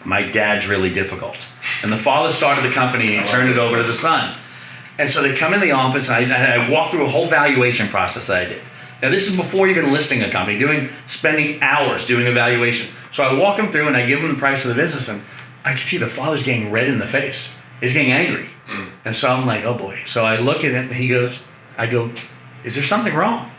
Speaker 2: my dad's really difficult. And the father started the company and turned it over to the son. And so they come in the office, and I walked through a whole valuation process that I did. Now, this is before even listing a company, spending hours doing evaluation. So I walk him through and I give him the price of the business, and I can see the father's getting red in the face. He's getting angry. And so I'm like, oh boy. So I look at him and I go, is there something wrong?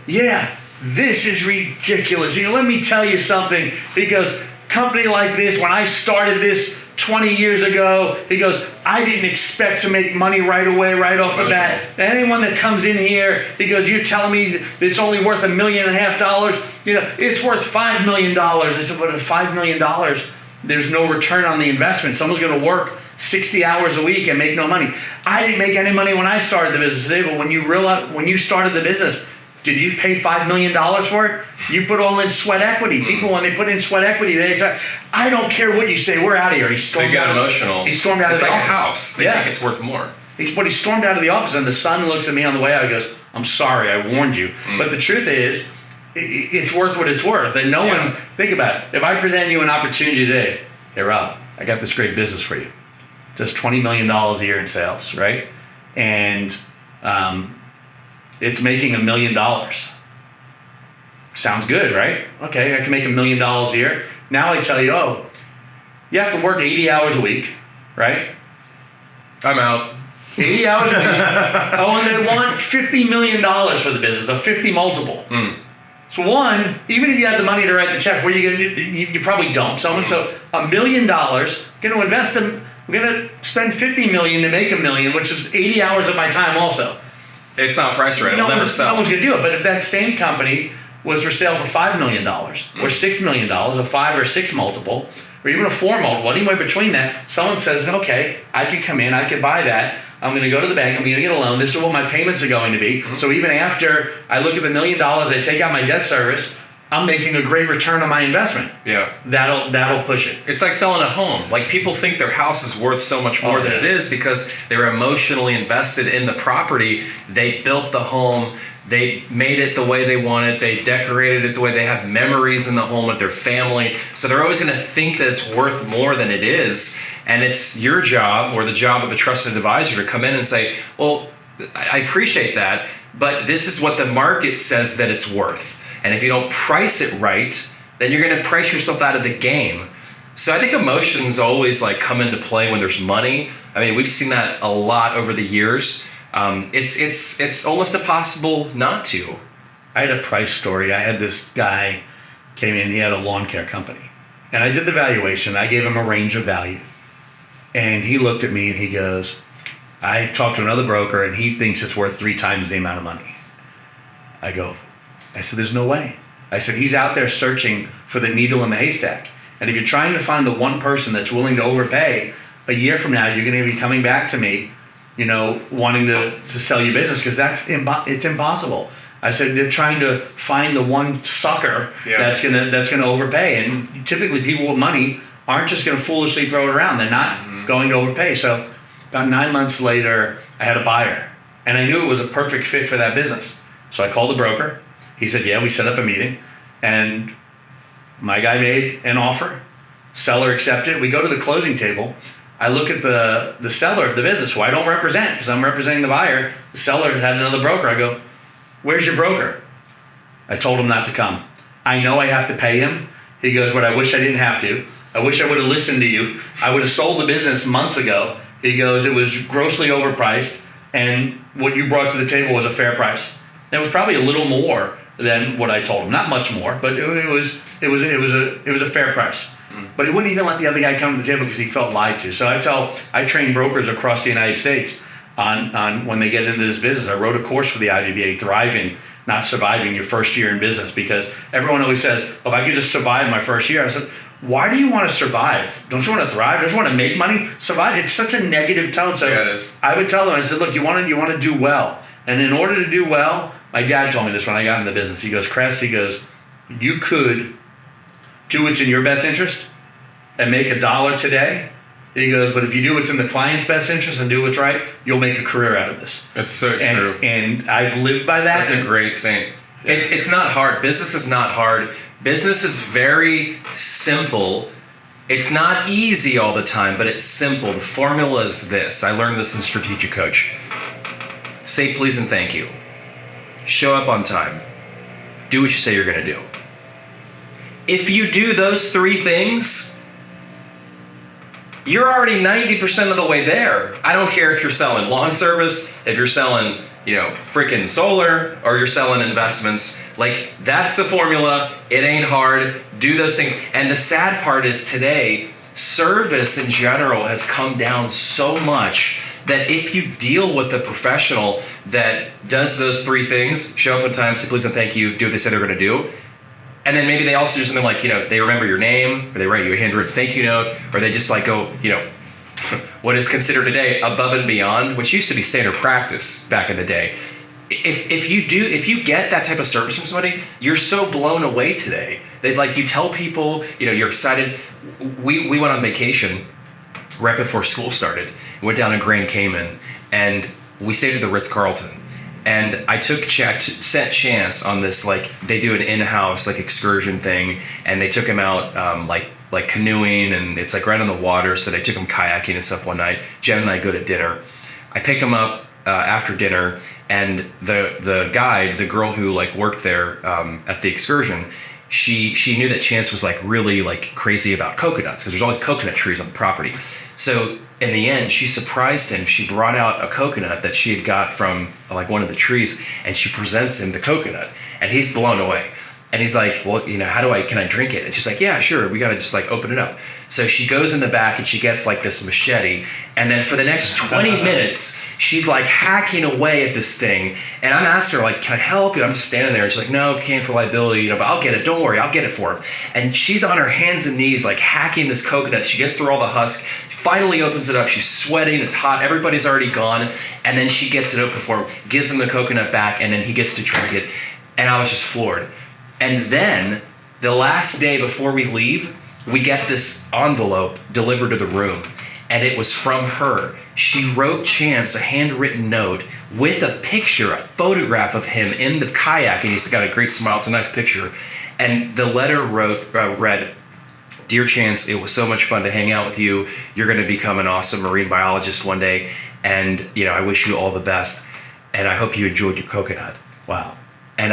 Speaker 2: Yeah, this is ridiculous. Let me tell you something. He goes, company like this, when I started this 20 years ago, he goes, I didn't expect to make money right away, right off the bat. Anyone that comes in here, he goes, you're telling me it's only worth $1.5 million? It's worth $5 million. I said, but at $5 million, there's no return on the investment. Someone's going to work 60 hours a week and make no money. I didn't make any money when I started the business today, but when you started the business, did you pay $5 million for it? You put all in sweat equity. People, when they put in sweat equity, they expect, I don't care what you say, we're out of here. He stormed out.
Speaker 1: Emotional.
Speaker 2: He stormed out of the office.
Speaker 1: It's like a house. They think it's worth more.
Speaker 2: But he stormed out of the office, and the son looks at me on the way out. He goes, I'm sorry, I warned you. But the truth is, it's worth what it's worth. And no one, think about it. If I present you an opportunity today, hey, Rob, I got this great business for you. Just $20 million a year in sales, right? And it's making $1 million. Sounds good, right? Okay, I can make $1 million a year. Now I tell you, you have to work 80 hours a week, right?
Speaker 1: I'm out.
Speaker 2: 80 hours a week. And they want $50 million for the business, a 50 multiple. So one, even if you had the money to write the check, what are you going to do? You probably don't. So $1 million, going to invest in, we're going to spend $50 million to make $1 million, which is 80 hours of my time also.
Speaker 1: It's not priced right. It'll never sell.
Speaker 2: No one's going to do it. But if that same company was for sale for $5 million or $6 million, a 5 or 6 multiple, or even a 4 multiple, anywhere between that, someone says, okay, I could come in, I could buy that. I'm going to go to the bank, I'm going to get a loan. This is what my payments are going to be. So even after I look at the $1 million, I take out my debt service, I'm making a great return on my investment.
Speaker 1: Yeah.
Speaker 2: That'll push it.
Speaker 1: It's like selling a home. Like, people think their house is worth so much more than it is because they're emotionally invested in the property. They built the home. They made it the way they wanted. They decorated it the way they have memories in the home with their family. So they're always going to think that it's worth more than it is. And it's your job, or the job of a trusted advisor, to come in and say, well, I appreciate that, but this is what the market says that it's worth. And if you don't price it right, then you're going to price yourself out of the game. So I think emotions always come into play when there's money. I mean, we've seen that a lot over the years. It's almost impossible not to.
Speaker 2: I had a price story. I had this guy came in, he had a lawn care company. And I did the valuation. I gave him a range of value. And he looked at me and he goes, I talked to another broker and he thinks it's worth 3 times the amount of money. I said, there's no way. I said, he's out there searching for the needle in the haystack. And if you're trying to find the one person that's willing to overpay, a year from now, you're going to be coming back to me, wanting to sell you business, because it's impossible. I said, they're trying to find the one sucker that's gonna overpay. And typically people with money aren't just going to foolishly throw it around. They're not going to overpay. So about 9 months later, I had a buyer. And I knew it was a perfect fit for that business. So I called the broker. He said, yeah, we set up a meeting. And my guy made an offer. Seller accepted. We go to the closing table. I look at the seller of the business, who I don't represent because I'm representing the buyer. The seller had another broker. I go, where's your broker? I told him not to come. I know I have to pay him. He goes, but I wish I didn't have to. I wish I would have listened to you. I would have sold the business months ago. He goes, it was grossly overpriced, and what you brought to the table was a fair price. It was probably a little more than what I told him. Not much more, but it was a fair price. But he wouldn't even let the other guy come to the table because he felt lied to. So I train brokers across the United States on when they get into this business. I wrote a course for the IBBA, Thriving, Not Surviving Your First Year in Business, because everyone always says, oh, if I could just survive my first year. I said, why do you want to survive? Don't you want to thrive? Don't you want to make money? Survive. It's such a negative tone. So
Speaker 1: yeah, it is.
Speaker 2: I would tell them, I said, look, you want to do well. And in order to do well, my dad told me this when I got in the business. He goes, Cress, you could do what's in your best interest and make $1 today. He goes, but if you do what's in the client's best interest and do what's right, you'll make a career out of this.
Speaker 1: That's so true.
Speaker 2: And I've lived by that.
Speaker 1: That's a great saying. It's not hard. Business is not hard. Business is very simple. It's not easy all the time, but it's simple. The formula is this. I learned this in Strategic Coach. Say please and thank you. Show up on time. Do what you say you're going to do. If you do those 3 things, you're already 90% of the way there. I don't care if you're selling lawn service, if you're selling, freaking solar, or you're selling investments. Like, that's the formula. It ain't hard. Do those things. And the sad part is today, service in general has come down so much that if you deal with a professional that does those 3 things, show up on time, say please and thank you, do what they said they're going to do, and then maybe they also do something like, they remember your name, or they write you a handwritten thank you note, or they just go, what is considered today above and beyond, which used to be standard practice back in the day. If you get that type of service from somebody, you're so blown away today. You tell people, you're excited. We went on vacation right before school started. We went down to Grand Cayman, and we stayed at the Ritz-Carlton. And I set Chance on this, they do an in-house excursion thing, and they took him out like canoeing, and it's right on the water, so they took him kayaking and stuff one night. Jen and I go to dinner. I pick him up after dinner, and the guide, the girl who worked there at the excursion, she knew that Chance was really crazy about coconuts, because there's always coconut trees on the property. So in the end, she surprised him. She brought out a coconut that she had got from one of the trees, and she presents him the coconut, and he's blown away. And he's like, well, can I drink it? And she's like, yeah, sure. We got to just open it up. So she goes in the back and she gets this machete. And then for the next 20 minutes, she's hacking away at this thing. And I'm asking her, can I help you? I'm just standing there. And she's like, no, can't for liability, but I'll get it. Don't worry. I'll get it for him. And she's on her hands and knees, hacking this coconut. She gets through all the husk, finally opens it up. She's sweating. It's hot. Everybody's already gone. And then she gets it open for him, gives him the coconut back, and then he gets to drink it. And I was just floored. And then the last day before we leave, we get this envelope delivered to the room, and it was from her. She wrote Chance a handwritten note with a picture, a photograph of him in the kayak, and he's got a great smile. It's a nice picture. And the letter read, Dear Chance, it was so much fun to hang out with you. You're going to become an awesome marine biologist one day, and I wish you all the best, and I hope you enjoyed your coconut.
Speaker 2: Wow.
Speaker 1: And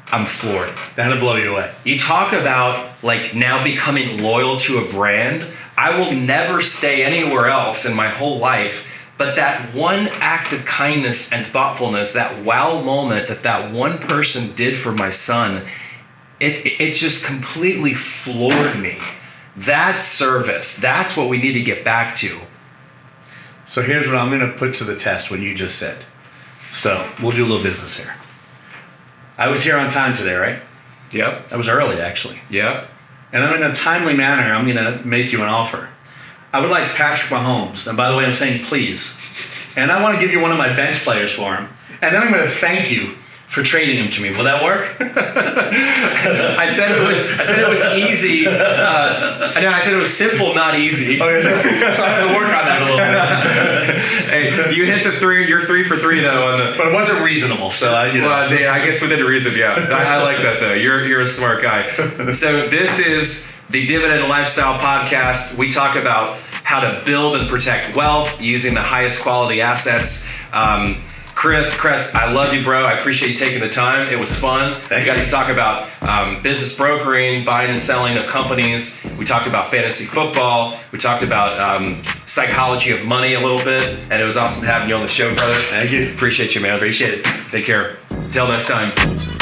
Speaker 1: I'm floored.
Speaker 2: That'll blow you away.
Speaker 1: You talk about now becoming loyal to a brand. I will never stay anywhere else in my whole life, but that one act of kindness and thoughtfulness, that wow moment that one person did for my son, it just completely floored me That's service. That's what we need to get back to.
Speaker 2: So here's what I'm going to put to the test what you just said. So we'll do a little business here. I was here on time today, right?
Speaker 1: Yep.
Speaker 2: I was early, actually.
Speaker 1: Yep.
Speaker 2: And in a timely manner, I'm going to make you an offer. I would like Patrick Mahomes. And by the way, I'm saying please. And I want to give you one of my bench players for him. And then I'm going to thank you for trading him to me. Will that work?
Speaker 1: I said it was easy. I said it was simple, not easy.
Speaker 2: Okay, so I have to work on that a little bit.
Speaker 1: Hey, you hit the 3. You're 3 for 3 though.
Speaker 2: But it wasn't reasonable, so I
Speaker 1: guess within reason, yeah. I like that though. You're a smart guy. So this is the Dividend Lifestyle Podcast. We talk about how to build and protect wealth using the highest quality assets. Cress, I love you, bro. I appreciate you taking the time. It was fun. We got to talk about business brokering, buying and selling of companies. We talked about fantasy football. We talked about psychology of money a little bit. And it was awesome having you on the show, brother.
Speaker 2: Thank you.
Speaker 1: Appreciate you, man. Appreciate it. Take care. Till next time.